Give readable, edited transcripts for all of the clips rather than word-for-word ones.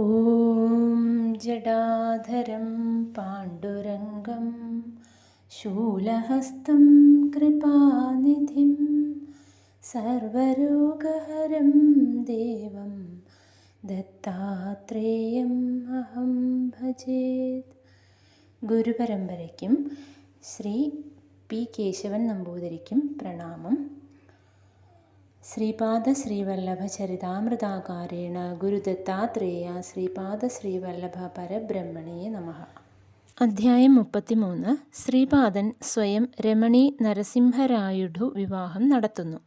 ॐ जडाधरं पाण्डुरङ्गं शूलहस्तं कृपानिधिं सर्वरोगहरं देवं दत्तात्रेयम् अहं भजेत्. ഗുരുപരമ്പരയ്ക്കും ശ്രീ പി കേശവൻ നമ്പൂതിരിക്കും പ്രണാമം. ശ്രീപാദ ശ്രീവല്ലഭ ചരിതാമൃതാകാരേണ ഗുരുദത്താത്രേയ ശ്രീപാദ ശ്രീവല്ലഭ പരബ്രഹ്മണേ നമഃ. അധ്യായം 33. ശ്രീപാദൻ സ്വയം രമണി നരസിംഹരായുഡു വിവാഹം നടത്തുന്നു.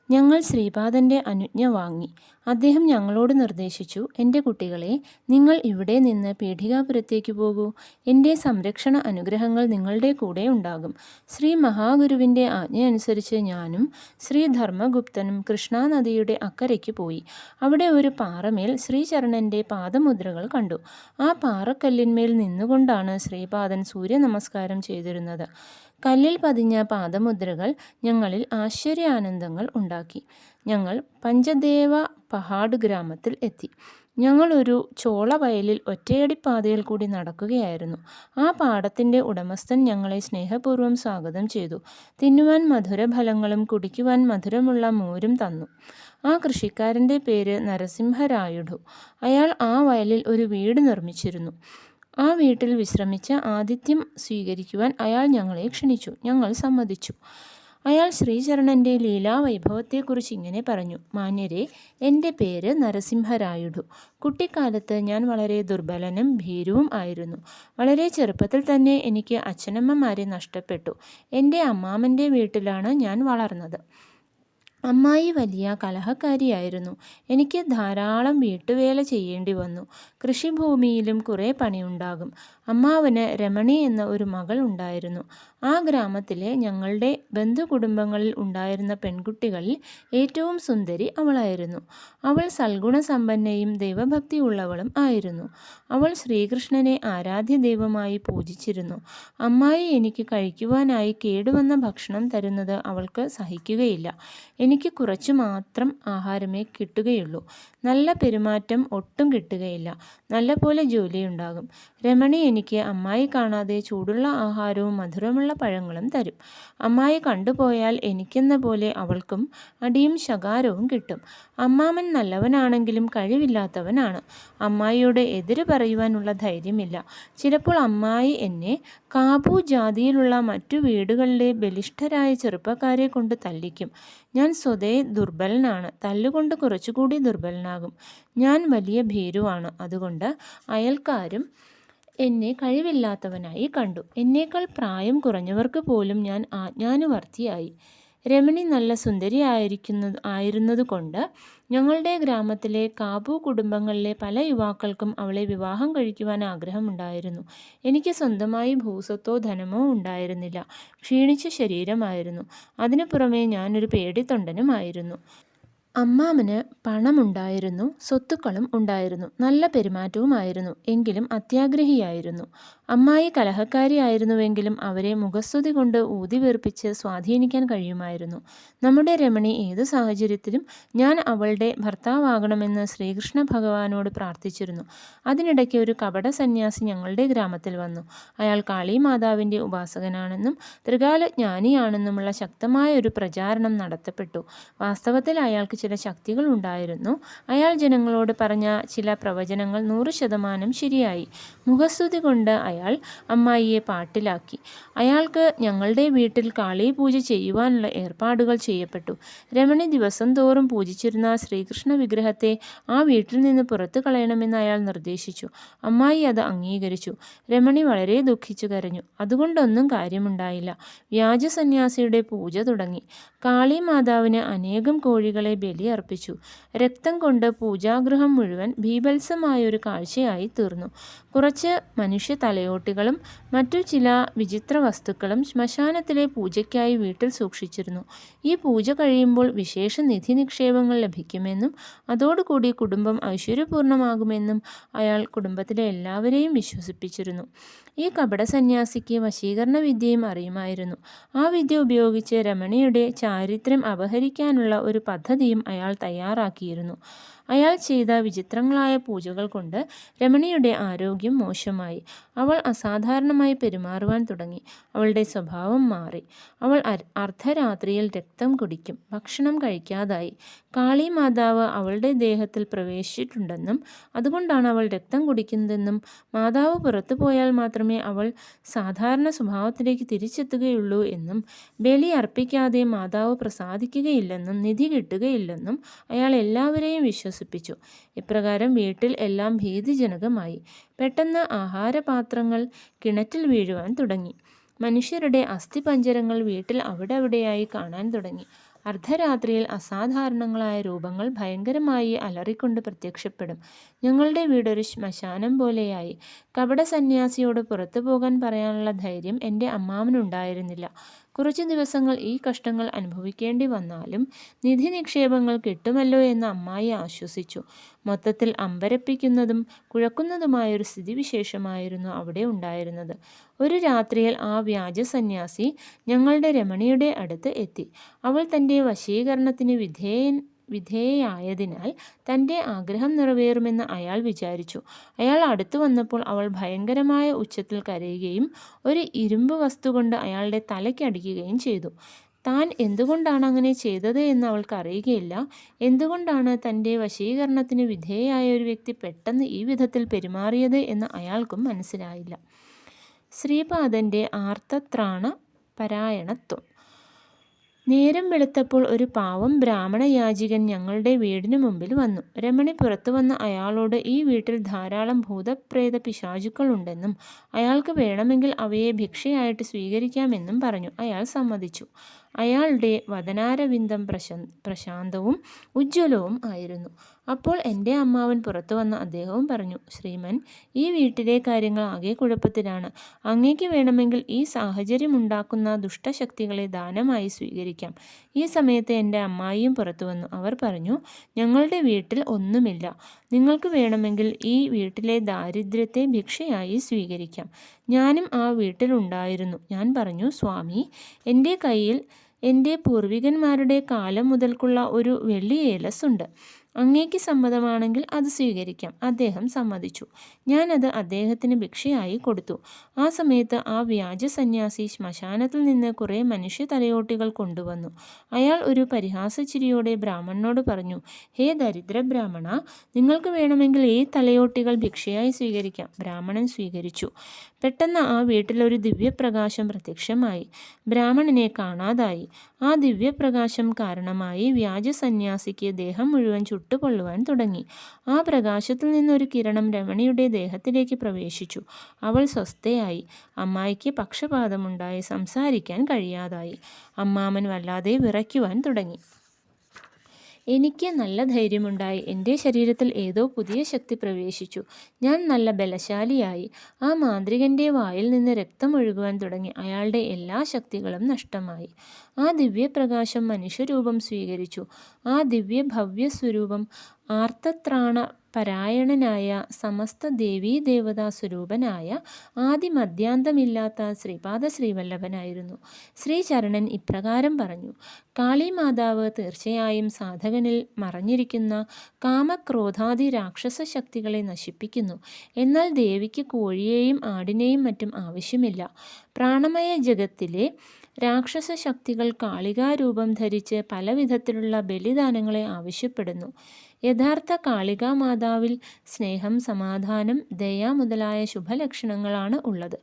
ഞങ്ങൾ ശ്രീപാദൻ്റെ അനുജ്ഞ വാങ്ങി. അദ്ദേഹം ഞങ്ങളോട് നിർദ്ദേശിച്ചു, എൻ്റെ കുട്ടികളെ, നിങ്ങൾ ഇവിടെ നിന്ന് പീഠികാപുരത്തേക്ക് പോകൂ. എൻ്റെ സംരക്ഷണ അനുഗ്രഹങ്ങൾ നിങ്ങളുടെ കൂടെ ഉണ്ടാകും. ശ്രീ മഹാഗുരുവിൻ്റെ ആജ്ഞയനുസരിച്ച് ഞാനും ശ്രീ ധർമ്മഗുപ്തനും കൃഷ്ണാനദിയുടെ അക്കരയ്ക്ക് പോയി. അവിടെ ഒരു പാറമേൽ ശ്രീചരണൻ്റെ പാദമുദ്രകൾ കണ്ടു. ആ പാറക്കല്ലിന്മേൽ നിന്നുകൊണ്ടാണ് ശ്രീപാദൻ സൂര്യനമസ്കാരം ചെയ്തിരുന്നത്. കല്ലിൽ പതിഞ്ഞ പാദമുദ്രകൾ ഞങ്ങളിൽ ആശ്ചര്യാനന്ദങ്ങൾ ഉണ്ടാക്കി. ഞങ്ങൾ പഞ്ചദേവ പഹാഡ് ഗ്രാമത്തിൽ എത്തി. ഞങ്ങൾ ഒരു ചോളവയലിൽ ഒറ്റയടിപ്പാതയിൽ കൂടി നടക്കുകയായിരുന്നു. ആ പാടത്തിൻ്റെ ഉടമസ്ഥൻ ഞങ്ങളെ സ്നേഹപൂർവ്വം സ്വാഗതം ചെയ്തു. തിന്നുവാൻ മധുരഫലങ്ങളും കുടിക്കുവാൻ മധുരമുള്ള മോരും തന്നു. ആ കൃഷിക്കാരൻ്റെ പേര് നരസിംഹരായുഡു. അയാൾ ആ വയലിൽ ഒരു വീട് നിർമ്മിച്ചിരുന്നു. ആ വീട്ടിൽ വിശ്രമിച്ച് ആതിഥ്യം സ്വീകരിക്കുവാൻ അയാൾ ഞങ്ങളെ ക്ഷണിച്ചു. ഞങ്ങൾ സമ്മതിച്ചു. അയാൾ ശ്രീചരണൻ്റെ ലീലാവൈഭവത്തെക്കുറിച്ച് ഇങ്ങനെ പറഞ്ഞു: മാന്യരെ, എൻ്റെ പേര് നരസിംഹരായുഡു. കുട്ടിക്കാലത്ത് ഞാൻ വളരെ ദുർബലനും ഭീരുവും ആയിരുന്നു. വളരെ ചെറുപ്പത്തിൽ തന്നെ എനിക്ക് അച്ഛനമ്മമാരെ നഷ്ടപ്പെട്ടു. എൻ്റെ അമ്മാമൻ്റെ വീട്ടിലാണ് ഞാൻ വളർന്നത്. അമ്മായി വലിയ കലഹക്കാരിയായിരുന്നു. എനിക്ക് ധാരാളം വീട്ടുവേല ചെയ്യേണ്ടി വന്നു. കൃഷിഭൂമിയിലും കുറേ പണിയുണ്ടാകും. അമ്മാവന് രമണി എന്ന ഒരു മകൾ ഉണ്ടായിരുന്നു. ആ ഗ്രാമത്തിലെ ഞങ്ങളുടെ ബന്ധുകുടുംബങ്ങളിൽ ഉണ്ടായിരുന്ന പെൺകുട്ടികളിൽ ഏറ്റവും സുന്ദരി അവളായിരുന്നു. അവൾ സൽഗുണസമ്പന്നയും ദൈവഭക്തിയുള്ളവളും ആയിരുന്നു. അവൾ ശ്രീകൃഷ്ണനെ ആരാധ്യ ദൈവമായി പൂജിച്ചിരുന്നു. അമ്മായി എനിക്ക് കഴിക്കുവാനായി കേടുവന്ന ഭക്ഷണം തരുന്നത് അവൾക്ക് സഹിക്കുകയില്ല. എനിക്ക് കുറച്ചു മാത്രം ആഹാരമേ കിട്ടുകയുള്ളൂ. നല്ല പെരുമാറ്റം ഒട്ടും കിട്ടുകയില്ല. നല്ലപോലെ ജോലിയുണ്ടാകും. രമണി എനിക്ക് അമ്മായി കാണാതെ ചൂടുള്ള ആഹാരവും മധുരമുള്ള പഴങ്ങളും തരും. അമ്മായി കണ്ടുപോയാൽ എനിക്കെന്ന പോലെ അവൾക്കും അടിയും ശകാരവും കിട്ടും. അമ്മാമൻ നല്ലവനാണെങ്കിലും കഴിവില്ലാത്തവനാണ്. അമ്മായിയോട് എതിര് പറയുവാനുള്ള ധൈര്യമില്ല. ചിലപ്പോൾ അമ്മായി എന്നെ കാബു ജാതിയിലുള്ള മറ്റു വീടുകളിലെ ബലിഷ്ഠരായ ചെറുപ്പക്കാരെ കൊണ്ട് തല്ലിക്കും. ഞാൻ സ്വതേ ദുർബലനാണ്. തല്ലുകൊണ്ട് കുറച്ചുകൂടി ദുർബലനാകും. ഞാൻ വലിയ ഭീരുവാണ്. അതുകൊണ്ട് അയൽക്കാരും എന്നെ കഴിവില്ലാത്തവനായി കണ്ടു. എന്നേക്കാൾ പ്രായം കുറഞ്ഞവർക്ക് പോലും ഞാൻ ആജ്ഞാനുവർത്തിയായി. രമണി നല്ല ആയിരുന്നതുകൊണ്ട് ഞങ്ങളുടെ ഗ്രാമത്തിലെ കാബു കുടുംബങ്ങളിലെ പല യുവാക്കൾക്കും അവളെ വിവാഹം കഴിക്കുവാൻ ആഗ്രഹമുണ്ടായിരുന്നു. എനിക്ക് സ്വന്തമായി ഭൂസ്വത്തോ ധനമോ ഉണ്ടായിരുന്നില്ല. ക്ഷീണിച്ച ശരീരമായിരുന്നു. അതിനു പുറമെ ഞാനൊരു പേടിത്തൊണ്ടനുമായിരുന്നു. അമ്മാമന് പണമുണ്ടായിരുന്നു, സ്വത്തുക്കളും ഉണ്ടായിരുന്നു, നല്ല പെരുമാറ്റവുമായിരുന്നു. എങ്കിലും അത്യാഗ്രഹിയായിരുന്നു. അമ്മായി കലഹക്കാരിയായിരുന്നുവെങ്കിലും അവരെ മുഖസ്തുതി കൊണ്ട് ഊതിവീർപ്പിച്ച് സ്വാധീനിക്കാൻ കഴിയുമായിരുന്നു. നമ്മുടെ രമണി ഏതു സാഹചര്യത്തിലും ഞാൻ അവളുടെ ഭർത്താവാകണമെന്ന് ശ്രീകൃഷ്ണ ഭഗവാനോട് പ്രാർത്ഥിച്ചിരുന്നു. അതിനിടയ്ക്ക് ഒരു കപട സന്യാസി ഞങ്ങളുടെ ഗ്രാമത്തിൽ വന്നു. അയാൾ കാളീമാതാവിൻ്റെ ഉപാസകനാണെന്നും ത്രികാലജ്ഞാനിയാണെന്നുമുള്ള ശക്തമായ ഒരു പ്രചാരണം നടത്തപ്പെട്ടു. വാസ്തവത്തിൽ അയാൾക്ക് ചില ശക്തികൾ ഉണ്ടായിരുന്നു. അയാൾ ജനങ്ങളോട് പറഞ്ഞ ചില പ്രവചനങ്ങൾ 100% ശരിയായി. മുഖസ്തുതി കൊണ്ട് അയാൾ അമ്മായിയെ പാട്ടിലാക്കി. അയാൾക്ക് ഞങ്ങളുടെ വീട്ടിൽ കാളി പൂജ ചെയ്യുവാനുള്ള ഏർപ്പാടുകൾ ചെയ്യപ്പെട്ടു. രമണി ദിവസം തോറും പൂജിച്ചിരുന്ന ശ്രീകൃഷ്ണ വിഗ്രഹത്തെ ആ വീട്ടിൽ നിന്ന് പുറത്തു കളയണമെന്ന് അയാൾ നിർദ്ദേശിച്ചു. അമ്മായി അത് അംഗീകരിച്ചു. രമണി വളരെ ദുഃഖിച്ചു കരഞ്ഞു. അതുകൊണ്ടൊന്നും കാര്യമുണ്ടായില്ല. വ്യാജ സന്യാസിയുടെ പൂജ തുടങ്ങി. കാളി മാതാവിന് അനേകം കോഴികളെ ബലിയർപ്പിച്ചു. രക്തം കൊണ്ട് പൂജാഗൃഹം മുഴുവൻ ബീഭത്സമായൊരു കാഴ്ചയായി തീർന്നു. കുറച്ച് മനുഷ്യ തലയോട്ടികളും മറ്റു ചില വിചിത്ര വസ്തുക്കളും ശ്മശാനത്തിലെ പൂജയ്ക്കായി വീട്ടിൽ സൂക്ഷിച്ചിരുന്നു. ഈ പൂജ കഴിയുമ്പോൾ വിശേഷ നിധി നിക്ഷേപങ്ങൾ ലഭിക്കുമെന്നും അതോടുകൂടി കുടുംബം ഐശ്വര്യപൂർണ്ണമാകുമെന്നും അയാൾ കുടുംബത്തിലെ എല്ലാവരെയും വിശ്വസിപ്പിച്ചിരുന്നു. ഈ കപട സന്യാസിക്ക് വശീകരണ വിദ്യയും അറിയുമായിരുന്നു. ആ വിദ്യ ഉപയോഗിച്ച് രമണിയുടെ ചാരിത്രം അപഹരിക്കാനുള്ള ഒരു പദ്ധതിയും അയാൾ തയ്യാറാക്കിയിരുന്നു. അയാൾ ചെയ്ത വിചിത്രങ്ങളായ പൂജകൾ കൊണ്ട് രമണിയുടെ ആരോഗ്യം മോശമായി. അവൾ അസാധാരണമായി പെരുമാറുവാൻ തുടങ്ങി. അവളുടെ സ്വഭാവം മാറി. അവൾ അർദ്ധരാത്രിയിൽ രക്തം കുടിക്കും. ഭക്ഷണം കഴിക്കാതായി. കാളി മാതാവ് അവളുടെ ദേഹത്തിൽ പ്രവേശിച്ചിട്ടുണ്ടെന്നും അതുകൊണ്ടാണ് അവൾ രക്തം കുടിക്കുന്നതെന്നും മാതാവ് പുറത്തു പോയാൽ മാത്രമേ അവൾ സാധാരണ സ്വഭാവത്തിലേക്ക് തിരിച്ചെത്തുകയുള്ളൂ എന്നും ബലി അർപ്പിക്കാതെ മാതാവ് പ്രസാദിക്കുകയില്ലെന്നും നിധി കിട്ടുകയില്ലെന്നും അയാൾ എല്ലാവരെയും വിശ്വസിപ്പിച്ചു. ഇപ്രകാരം വീട്ടിൽ എല്ലാം ഭീതിജനകമായി. പെട്ടെന്ന് ആഹാരപാത്രങ്ങൾ കിണറ്റിൽ വീഴുവാൻ തുടങ്ങി. മനുഷ്യരുടെ അസ്ഥിപഞ്ജരങ്ങൾ വീട്ടിൽ അവിടെയായി കാണാൻ തുടങ്ങി. അർദ്ധരാത്രിയിൽ അസാധാരണങ്ങളായ രൂപങ്ങൾ ഭയങ്കരമായി അലറിക്കൊണ്ട് പ്രത്യക്ഷപ്പെടും. ഞങ്ങളുടെ വീടൊരു ശ്മശാനം പോലെയായി. കപട സന്യാസിയോട് പുറത്തു പോകാൻ പറയാനുള്ള ധൈര്യം എൻ്റെ അമ്മാവനുണ്ടായിരുന്നില്ല. കുറച്ചു ദിവസങ്ങൾ ഈ കഷ്ടങ്ങൾ അനുഭവിക്കേണ്ടി വന്നാലും നിധി നിക്ഷേപങ്ങൾ കിട്ടുമല്ലോ എന്ന് അമ്മായി ആശ്വസിച്ചു. മൊത്തത്തിൽ അമ്പരപ്പിക്കുന്നതും കുഴക്കുന്നതുമായൊരു സ്ഥിതിവിശേഷമായിരുന്നു അവിടെ ഉണ്ടായിരുന്നത്. ഒരു രാത്രിയിൽ ആ വ്യാജ സന്യാസി ഞങ്ങളുടെ രമണിയുടെ അടുത്ത് എത്തി. അവൾ തൻ്റെ വശീകരണത്തിന് വിധേയയായതിനാൽ തൻ്റെ ആഗ്രഹം നിറവേറുമെന്ന് അയാൾ വിചാരിച്ചു. അയാൾ അടുത്തു വന്നപ്പോൾ അവൾ ഭയങ്കരമായ ഉച്ചത്തിൽ കരയുകയും ഒരു ഇരുമ്പ് വസ്തു കൊണ്ട് അയാളുടെ തലയ്ക്കടിക്കുകയും ചെയ്തു. താൻ എന്തുകൊണ്ടാണ് അങ്ങനെ ചെയ്തത് എന്ന് അവൾക്ക് അറിയുകയില്ല. എന്തുകൊണ്ടാണ് തൻ്റെ വശീകരണത്തിന് വിധേയയായ ഒരു വ്യക്തി പെട്ടെന്ന് ഈ വിധത്തിൽ പെരുമാറിയത് എന്ന് അയാൾക്കും മനസ്സിലായില്ല. ശ്രീപാദൻ്റെ ആർത്തത്രാണ പരായണത്വം. നേരം വെളുത്തപ്പോൾ ഒരു പാവം ബ്രാഹ്മണ യാചകൻ ഞങ്ങളുടെ വീടിനു മുമ്പിൽ വന്നു. രമണി പുറത്തു വന്ന അയാളോട് ഈ വീട്ടിൽ ധാരാളം ഭൂതപ്രേത പിശാചുക്കളുണ്ടെന്നും അയാൾക്ക് വേണമെങ്കിൽ അവയെ ഭിക്ഷയായിട്ട് സ്വീകരിക്കാമെന്നും പറഞ്ഞു. അയാൾ സമ്മതിച്ചു. അയാളുടെ വദനാരവിന്ദം പ്രശാന്തവും ഉജ്ജ്വലവും ആയിരുന്നു. അപ്പോൾ എൻ്റെ അമ്മാവൻ പുറത്തു വന്ന അദ്ദേഹവും പറഞ്ഞു, ശ്രീമൻ, ഈ വീട്ടിലെ കാര്യങ്ങൾ ആകെ കുഴപ്പത്തിലാണ്. അങ്ങേക്ക് വേണമെങ്കിൽ ഈ സാഹചര്യമുണ്ടാക്കുന്ന ദുഷ്ടശക്തികളെ ദാനമായി സ്വീകരിക്കാം. ഈ സമയത്ത് എൻ്റെ അമ്മായിയും പുറത്തു വന്നു. അവർ പറഞ്ഞു, ഞങ്ങളുടെ വീട്ടിൽ ഒന്നുമില്ല. നിങ്ങൾക്ക് വേണമെങ്കിൽ ഈ വീട്ടിലെ ദാരിദ്ര്യത്തെ ഭിക്ഷയായി സ്വീകരിക്കാം. ഞാനും ആ വീട്ടിലുണ്ടായിരുന്നു. ഞാൻ പറഞ്ഞു, സ്വാമി, എൻ്റെ കയ്യിൽ എൻ്റെ പൂർവികന്മാരുടെ കാലം മുതൽക്കുള്ള ഒരു വെള്ളി ഏലസുണ്ട്. അങ്ങേക്ക് സമ്മതമാണെങ്കിൽ അത് സ്വീകരിക്കാം. അദ്ദേഹം സമ്മതിച്ചു. ഞാനത് അദ്ദേഹത്തിന് ഭിക്ഷയായി കൊടുത്തു. ആ സമയത്ത് ആ വ്യാജ സന്യാസി ശ്മശാനത്തിൽ നിന്ന് കുറേ മനുഷ്യ തലയോട്ടികൾ കൊണ്ടുവന്നു. അയാൾ ഒരു പരിഹാസച്ചിരിയോടെ ബ്രാഹ്മണനോട് പറഞ്ഞു, ഹേ ദരിദ്ര ബ്രാഹ്മണ, നിങ്ങൾക്ക് വേണമെങ്കിൽ ഈ തലയോട്ടികൾ ഭിക്ഷയായി സ്വീകരിക്കാം. ബ്രാഹ്മണൻ സ്വീകരിച്ചു. പെട്ടെന്ന് ആ വീട്ടിലൊരു ദിവ്യപ്രകാശം പ്രത്യക്ഷമായി. ബ്രാഹ്മണനെ കാണാതായി. ആ ദിവ്യപ്രകാശം കാരണമായി വ്യാജ സന്യാസിക്ക് ദേഹം മുഴുവൻ ചുട്ടുപൊള്ളുവാൻ തുടങ്ങി. ആ പ്രകാശത്തിൽ നിന്നൊരു കിരണം രമണിയുടെ ദേഹത്തിലേക്ക് പ്രവേശിച്ചു. അവൾ സ്വസ്ഥയായി. അമ്മായിക്ക് പക്ഷപാതമുണ്ടായി സംസാരിക്കാൻ കഴിയാതായി. അമ്മാമൻ വല്ലാതെ വിറയ്ക്കുവാൻ തുടങ്ങി. എനിക്ക് നല്ല ധൈര്യമുണ്ടായി. എൻ്റെ ശരീരത്തിൽ ഏതോ പുതിയ ശക്തി പ്രവേശിച്ചു. ഞാൻ നല്ല ബലശാലിയായി. ആ മാന്ത്രികൻ്റെ വായിൽ നിന്ന് രക്തം ഒഴുകുവാൻ തുടങ്ങി. അയാളുടെ എല്ലാ ശക്തികളും നഷ്ടമായി. ആ ദിവ്യപ്രകാശം മനുഷ്യരൂപം സ്വീകരിച്ചു. ആ ദിവ്യഭവ്യ സ്വരൂപം ആർത്തത്രാണ പരായണനായ സമസ്ത ദേവീദേവതാ സ്വരൂപനായ ആദിമധ്യാന്തമില്ലാത്ത ശ്രീപാദ ശ്രീവല്ലഭനായിരുന്നു. ശ്രീചരണൻ ഇപ്രകാരം പറഞ്ഞു, കാളിമാതാവ് തീർച്ചയായും സാധകനിൽ മറഞ്ഞിരിക്കുന്ന കാമക്രോധാദി രാക്ഷസ ശക്തികളെ നശിപ്പിക്കുന്നു. എന്നാൽ ദേവിക്ക് കോഴിയെയും ആടിനെയും മറ്റും ആവശ്യമില്ല. പ്രാണമയ ജഗത്തിലെ രാക്ഷസ ശക്തികൾ കാളികാരൂപം ധരിച്ച് പല വിധത്തിലുള്ള ബലിദാനങ്ങളെ ആവശ്യപ്പെടുന്നു. യഥാർത്ഥ കാളികാമാതാവിൽ സ്നേഹം, സമാധാനം, ദയ മുതലായ ശുഭലക്ഷണങ്ങളാണ് ഉള്ളത്.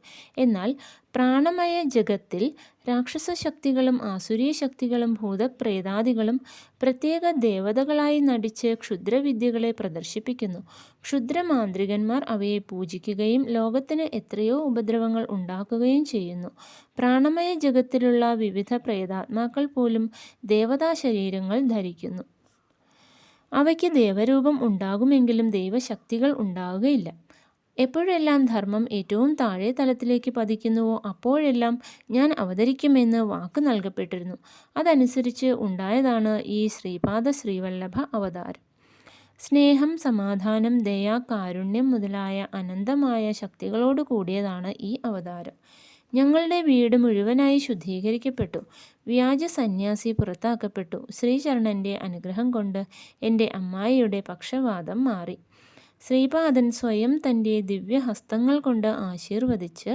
എന്നാൽ പ്രാണമയ ജഗത്തിൽ രാക്ഷസ ശക്തികളും ആസുരീ ശക്തികളും ഭൂതപ്രേതാദികളും പ്രത്യേക ദേവതകളായി നടിച്ച് ക്ഷുദ്രവിദ്യകളെ പ്രദർശിപ്പിക്കുന്നു. ക്ഷുദ്രമാന്ത്രികന്മാർ അവയെ പൂജിക്കുകയും ലോകത്തിന് എത്രയോ ഉപദ്രവങ്ങൾ ഉണ്ടാക്കുകയും ചെയ്യുന്നു. പ്രാണമയ ജഗത്തിലുള്ള വിവിധ പ്രേതാത്മാക്കൾ പോലും ദേവതാ ശരീരങ്ങൾ ധരിക്കുന്നു. അവയ്ക്ക് ദേവരൂപം ഉണ്ടാകുമെങ്കിലും ദൈവശക്തികൾ ഉണ്ടാവുകയില്ല. എപ്പോഴെല്ലാം ധർമ്മം ഏറ്റവും താഴെ തലത്തിലേക്ക് പതിക്കുന്നുവോ അപ്പോഴെല്ലാം ഞാൻ അവതരിക്കുമെന്ന് വാക്ക് നൽകപ്പെട്ടിരുന്നു. അതനുസരിച്ച് ഉണ്ടായതാണ് ഈ ശ്രീപാദ ശ്രീവല്ലഭ അവതാരം. സ്നേഹം, സമാധാനം, ദയ, കാരുണ്യം മുതലായ അനന്തമായ ശക്തികളോട് കൂടിയതാണ് ഈ അവതാരം. ഞങ്ങളുടെ വീട് മുഴുവനായി ശുദ്ധീകരിക്കപ്പെട്ടു. വ്യാജ സന്യാസി പുറത്താക്കപ്പെട്ടു. ശ്രീചരണൻ്റെ അനുഗ്രഹം കൊണ്ട് എൻ്റെ അമ്മായിയുടെ പക്ഷവാതം മാറി. ശ്രീപാദൻ സ്വയം തൻ്റെ ദിവ്യഹസ്തങ്ങൾ കൊണ്ട് ആശീർവദിച്ച്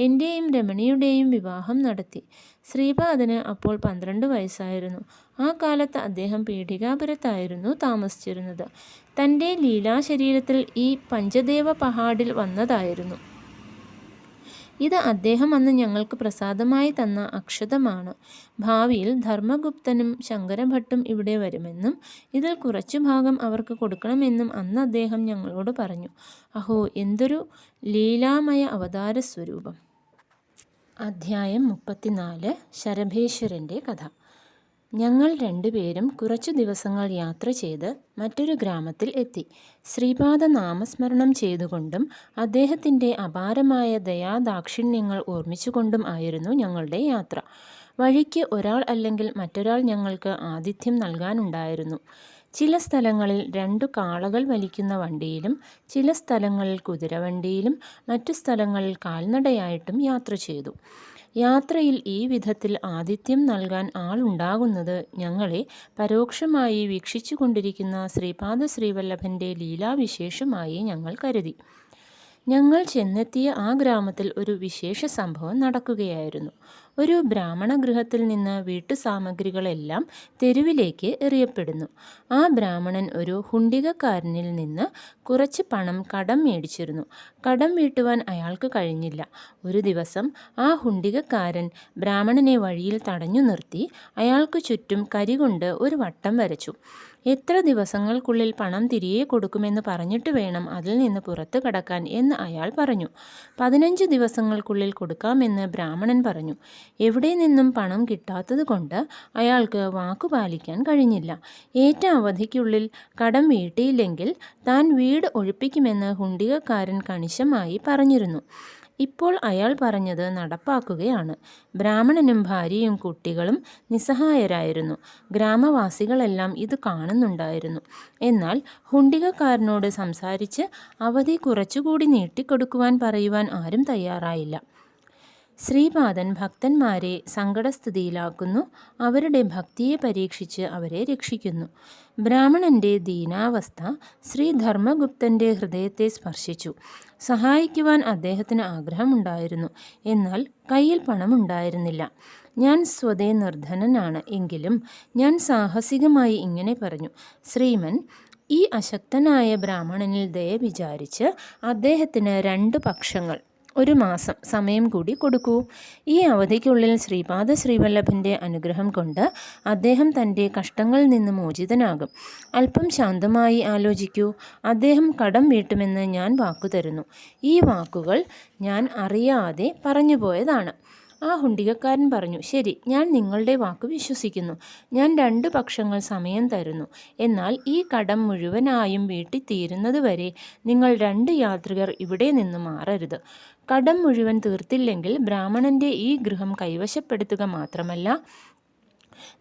എൻ്റെയും രമണിയുടെയും വിവാഹം നടത്തി. ശ്രീപാദന് അപ്പോൾ 12 വയസ്സായിരുന്നു. ആ കാലത്ത് അദ്ദേഹം പീഠികാപുരത്തായിരുന്നു താമസിച്ചിരുന്നത്. തൻ്റെ ലീലാശരീരത്തിൽ ഈ പഞ്ചദേവ പഹാഡിൽ വന്നതായിരുന്നു. ഇത് അദ്ദേഹം അന്ന് ഞങ്ങൾക്ക് പ്രസാദമായി തന്ന അക്ഷതമാണ്. ഭാവിയിൽ ധർമ്മഗുപ്തനും ശങ്കരഭട്ടും ഇവിടെ വരുമെന്നും ഇതിൽ കുറച്ചു ഭാഗം അവർക്ക് കൊടുക്കണമെന്നും അന്ന് അദ്ദേഹം ഞങ്ങളോട് പറഞ്ഞു. അഹോ, എന്തൊരു ലീലാമയ അവതാര സ്വരൂപം! അധ്യായം 34. ശരഭേശ്വരൻ്റെ കഥ. ഞങ്ങൾ രണ്ടുപേരും കുറച്ചു ദിവസങ്ങൾ യാത്ര ചെയ്ത് മറ്റൊരു ഗ്രാമത്തിൽ എത്തി. ശ്രീപാദ നാമസ്മരണം ചെയ്തുകൊണ്ടും അദ്ദേഹത്തിൻ്റെ അപാരമായ ദയാദാക്ഷിണ്യങ്ങൾ ഓർമ്മിച്ചുകൊണ്ടും ആയിരുന്നു ഞങ്ങളുടെ യാത്ര. വഴിക്ക് ഒരാൾ അല്ലെങ്കിൽ മറ്റൊരാൾ ഞങ്ങൾക്ക് ആതിഥ്യം നൽകാനുണ്ടായിരുന്നു. ചില സ്ഥലങ്ങളിൽ 2 കാളകൾ വലിക്കുന്ന വണ്ടിയിലും ചില സ്ഥലങ്ങളിൽ കുതിരവണ്ടിയിലും മറ്റു സ്ഥലങ്ങളിൽ കാൽനടയായിട്ടും യാത്ര ചെയ്തു. യാത്രയിൽ ഈ വിധത്തിൽ ആതിഥ്യം നൽകാൻ ആളുണ്ടാകുന്നത് ഞങ്ങളെ പരോക്ഷമായി വീക്ഷിച്ചു കൊണ്ടിരിക്കുന്ന ശ്രീപാദ ശ്രീവല്ലഭൻ്റെ ലീലാവിശേഷമായി ഞങ്ങൾ കരുതി. ഞങ്ങൾ ചെന്നെത്തിയ ആ ഗ്രാമത്തിൽ ഒരു വിശേഷ സംഭവം നടക്കുകയായിരുന്നു. ഒരു ബ്രാഹ്മണ ഗൃഹത്തിൽ നിന്ന് വീട്ടുസാമഗ്രികളെല്ലാം തെരുവിലേക്ക് എറിയപ്പെടുന്നു. ആ ബ്രാഹ്മണൻ ഒരു ഹുണ്ടികക്കാരനിൽ നിന്ന് കുറച്ച് പണം കടം മേടിച്ചിരുന്നു. കടം വീട്ടുവാൻ അയാൾക്ക് കഴിഞ്ഞില്ല. ഒരു ദിവസം ആ ഹുണ്ടികക്കാരൻ ബ്രാഹ്മണനെ വഴിയിൽ തടഞ്ഞു നിർത്തി അയാൾക്ക് ചുറ്റും കരികൊണ്ട് ഒരു വട്ടം വരച്ചു. എത്ര ദിവസങ്ങൾക്കുള്ളിൽ പണം തിരികെ കൊടുക്കുമെന്ന് പറഞ്ഞിട്ട് വേണം അതിൽ നിന്ന് പുറത്തു കടക്കാൻ എന്ന് അയാൾ പറഞ്ഞു. 15 ദിവസങ്ങൾക്കുള്ളിൽ കൊടുക്കാമെന്ന് ബ്രാഹ്മണൻ പറഞ്ഞു. എവിടെ നിന്നും പണം കിട്ടാത്തത് കൊണ്ട് അയാൾക്ക് വാക്കുപാലിക്കാൻ കഴിഞ്ഞില്ല. ഏറ്റ അവധിക്കുള്ളിൽ കടം വീട്ടിയില്ലെങ്കിൽ താൻ വീട് ഒഴിപ്പിക്കുമെന്ന് ഹുണ്ടികക്കാരൻ കണിശമായി പറഞ്ഞിരുന്നു. ഇപ്പോൾ അയാൾ പറഞ്ഞത് നടപ്പാക്കുകയാണ്. ബ്രാഹ്മണനും ഭാര്യയും കുട്ടികളും നിസ്സഹായരായിരുന്നു. ഗ്രാമവാസികളെല്ലാം ഇത് കാണുന്നുണ്ടായിരുന്നു. എന്നാൽ ഹുണ്ടികക്കാരനോട് സംസാരിച്ച് അവധി കുറച്ചുകൂടി നീട്ടിക്കൊടുക്കുവാൻ പറയുവാൻ ആരും തയ്യാറായില്ല. ശ്രീപാദൻ ഭക്തന്മാരെ സങ്കടസ്ഥിതിയിലാക്കുന്നു. അവരുടെ ഭക്തിയെ പരീക്ഷിച്ച് അവരെ രക്ഷിക്കുന്നു. ബ്രാഹ്മണൻ്റെ ദീനാവസ്ഥ ശ്രീ ധർമ്മഗുപ്തൻ്റെ ഹൃദയത്തെ സ്പർശിച്ചു. സഹായിക്കുവാൻ അദ്ദേഹത്തിന് ആഗ്രഹമുണ്ടായിരുന്നു. എന്നാൽ കയ്യിൽ പണമുണ്ടായിരുന്നില്ല. ഞാൻ സ്വതേ നിർധനനാണ്. എങ്കിലും ഞാൻ സാഹസികമായി ഇങ്ങനെ പറഞ്ഞു. ശ്രീമൻ, ഈ അശക്തനായ ബ്രാഹ്മണനിൽ ദയ വിചാരിച്ച് അദ്ദേഹത്തിന് 2 പക്ഷങ്ങൾ 1 മാസം സമയം കൂടി കൊടുക്കൂ. ഈ അവധിക്കുള്ളിൽ ശ്രീപാദ ശ്രീവല്ലഭൻ്റെ അനുഗ്രഹം കൊണ്ട് അദ്ദേഹം തൻ്റെ കഷ്ടങ്ങളിൽ നിന്ന് മോചിതനാകും. അല്പം ശാന്തമായി ആലോചിക്കൂ. അദ്ദേഹം കടം വീട്ടുമെന്ന് ഞാൻ വാക്കുതരുന്നു. ഈ വാക്കുകൾ ഞാൻ അറിയാതെ പറഞ്ഞുപോയതാണ്. ആ ഹുണ്ടികക്കാരൻ പറഞ്ഞു. ശരി, ഞാൻ നിങ്ങളുടെ വാക്ക് വിശ്വസിക്കുന്നു. ഞാൻ 2 പക്ഷങ്ങൾ സമയം തരുന്നു. എന്നാൽ ഈ കടം മുഴുവനായും വീട്ടിത്തീരുന്നതുവരെ നിങ്ങൾ 2 യാത്രികർ ഇവിടെ നിന്ന് മാറരുത്. കടം മുഴുവൻ തീർത്തില്ലെങ്കിൽ ബ്രാഹ്മണൻ്റെ ഈ ഗൃഹം കൈവശപ്പെടുത്തുക മാത്രമല്ല,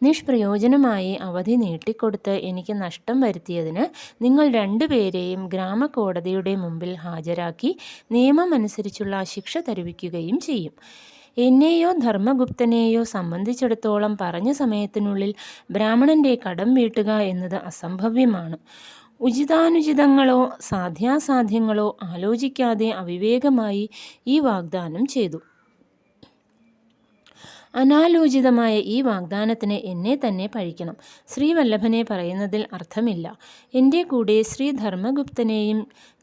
നിഷ്പ്രയോജനമായി അവധി നീട്ടിക്കൊടുത്ത് എനിക്ക് നഷ്ടം വരുത്തിയതിന് നിങ്ങൾ 2 പേരെയും ഗ്രാമകോടതിയുടെ മുമ്പിൽ ഹാജരാക്കി നിയമമനുസരിച്ചുള്ള ശിക്ഷ തരുവിക്കുകയും ചെയ്യും. എന്നെയോ ധർമ്മഗുപ്തനെയോ സംബന്ധിച്ചിടത്തോളം പറഞ്ഞ സമയത്തിനുള്ളിൽ ബ്രാഹ്മണൻ്റെ കടം വീട്ടുക എന്നത് അസംഭവ്യമാണ്. ഉചിതാനുചിതങ്ങളോ സാധ്യാസാധ്യങ്ങളോ ആലോചിക്കാതെ അവിവേകമായി ഈ വാഗ്ദാനം ചെയ്തു. അനാലോചിതമായ ഈ വാഗ്ദാനത്തിന് എന്നെ തന്നെ പഴിക്കണം. ശ്രീവല്ലഭനെ പറയുന്നതിൽ അർത്ഥമില്ല. എൻ്റെ കൂടെ ശ്രീ ധർമ്മഗുപ്തനെയും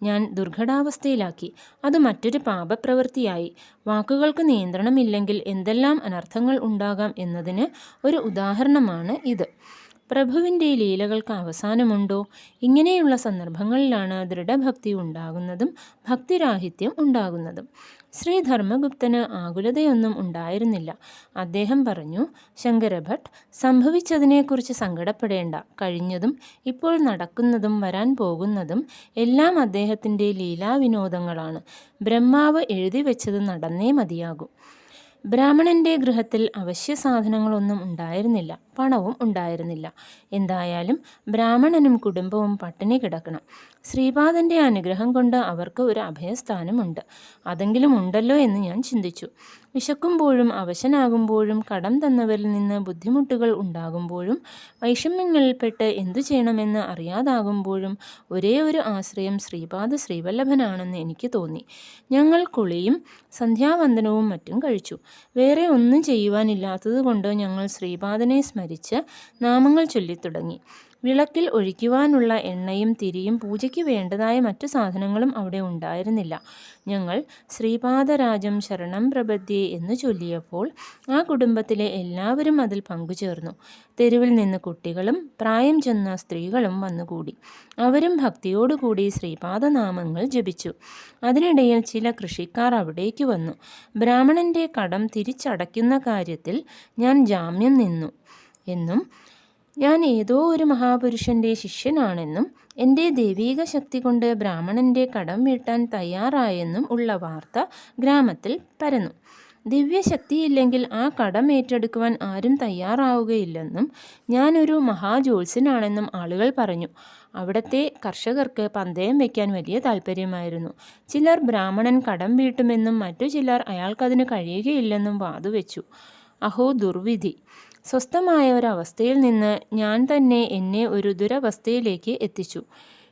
ഞാൻ ദുർഘടാവസ്ഥയിലാക്കി. അത് മറ്റൊരു പാപപ്രവൃത്തിയായി. വാക്കുകൾക്ക് നിയന്ത്രണമില്ലെങ്കിൽ എന്തെല്ലാം അനർത്ഥങ്ങൾ ഉണ്ടാകാം എന്നതിന് ഒരു ഉദാഹരണമാണ് ഇത്. പ്രഭുവിൻ്റെ ലീലകൾക്ക് അവസാനമുണ്ടോ? ഇങ്ങനെയുള്ള സന്ദർഭങ്ങളിലാണ് ദൃഢഭക്തി ഉണ്ടാകുന്നതും ഭക്തിരാഹിത്യം ഉണ്ടാകുന്നതും. ശ്രീ ധർമ്മഗുപ്തന് ആകുലതയൊന്നും ഉണ്ടായിരുന്നില്ല. അദ്ദേഹം പറഞ്ഞു, ശങ്കരഭട്ട്, സംഭവിച്ചതിനെക്കുറിച്ച് സങ്കടപ്പെടേണ്ട. കഴിഞ്ഞതും ഇപ്പോൾ നടക്കുന്നതും വരാൻ പോകുന്നതും എല്ലാം അദ്ദേഹത്തിൻ്റെ ലീലാവിനോദങ്ങളാണ്. ബ്രഹ്മാവ് എഴുതി വെച്ചത് നടന്നേ മതിയാകൂ. ബ്രാഹ്മണൻ്റെ ഗൃഹത്തിൽ അവശ്യ സാധനങ്ങളൊന്നും ഉണ്ടായിരുന്നില്ല. പണവും ഉണ്ടായിരുന്നില്ല. എന്തായാലും ബ്രാഹ്മണനും കുടുംബവും പട്ടിണി കിടക്കണം. ശ്രീപാദൻ്റെ അനുഗ്രഹം കൊണ്ട് അവർക്ക് ഒരു അഭയസ്ഥാനമുണ്ട്. അതെങ്കിലും ഉണ്ടല്ലോ എന്ന് ഞാൻ ചിന്തിച്ചു. വിശക്കുമ്പോഴും അവശനാകുമ്പോഴും കടം തന്നവരിൽ നിന്ന് ബുദ്ധിമുട്ടുകൾ ഉണ്ടാകുമ്പോഴും വൈഷമ്യങ്ങളിൽപ്പെട്ട് എന്തു ചെയ്യണമെന്ന് അറിയാതാകുമ്പോഴും ഒരേ ഒരു ആശ്രയം ശ്രീപാദ ശ്രീവല്ലഭനാണെന്ന് എനിക്ക് തോന്നി. ഞങ്ങൾ കുളിയും സന്ധ്യാവന്ദനവും മറ്റും കഴിച്ചു. വേറെ ഒന്നും ചെയ്യുവാനില്ലാത്തതുകൊണ്ട് ഞങ്ങൾ ശ്രീപാദനെ സ്മരിച്ച് നാമങ്ങൾ ചൊല്ലിത്തുടങ്ങി. വിളക്കിൽ ഒഴിക്കുവാനുള്ള എണ്ണയും തിരിയും പൂജയ്ക്ക് വേണ്ടതായ മറ്റു സാധനങ്ങളും അവിടെ ഉണ്ടായിരുന്നില്ല. ഞങ്ങൾ ശ്രീപാദരാജം ശരണം പ്രപദ്യേ എന്ന് ചൊല്ലിയപ്പോൾ ആ കുടുംബത്തിലെ എല്ലാവരും അതിൽ പങ്കുചേർന്നു. തെരുവിൽ നിന്ന് കുട്ടികളും പ്രായം ചെന്ന സ്ത്രീകളും വന്നുകൂടി. അവരും ഭക്തിയോടുകൂടി ശ്രീപാദനാമങ്ങൾ ജപിച്ചു. അതിനിടയിൽ ചില കൃഷിക്കാർ അവിടേക്ക് വന്നു. ബ്രാഹ്മണന്റെ കടം തിരിച്ചടയ്ക്കുന്ന കാര്യത്തിൽ ഞാൻ ജാമ്യം നിന്നു എന്നും ഞാൻ ഏതോ ഒരു മഹാപുരുഷന്റെ ശിഷ്യനാണെന്നും എൻ്റെ ദൈവീക ശക്തി കൊണ്ട് ബ്രാഹ്മണന്റെ കടം വീട്ടാൻ തയ്യാറായെന്നും ഉള്ള വാർത്ത ഗ്രാമത്തിൽ പരന്നു. ദിവ്യശക്തിയില്ലെങ്കിൽ ആ കടം ഏറ്റെടുക്കുവാൻ ആരും തയ്യാറാവുകയില്ലെന്നും ഞാനൊരു മഹാജ്യോത്സ്യനാണെന്നും ആളുകൾ പറഞ്ഞു. അവിടുത്തെ കർഷകർക്ക് പന്തയം വയ്ക്കാൻ വലിയ താല്പര്യമായിരുന്നു. ചിലർ ബ്രാഹ്മണൻ കടം വീട്ടുമെന്നും മറ്റു ചിലർ അയാൾക്കതിന് കഴിയുകയില്ലെന്നും വാതുവെച്ചു. അഹോ ദുർവിധി! സ്വസ്ഥമായ ഒരവസ്ഥയിൽ നിന്ന് ഞാൻ തന്നെ എന്നെ ഒരു ദുരവസ്ഥയിലേക്ക് എത്തിച്ചു.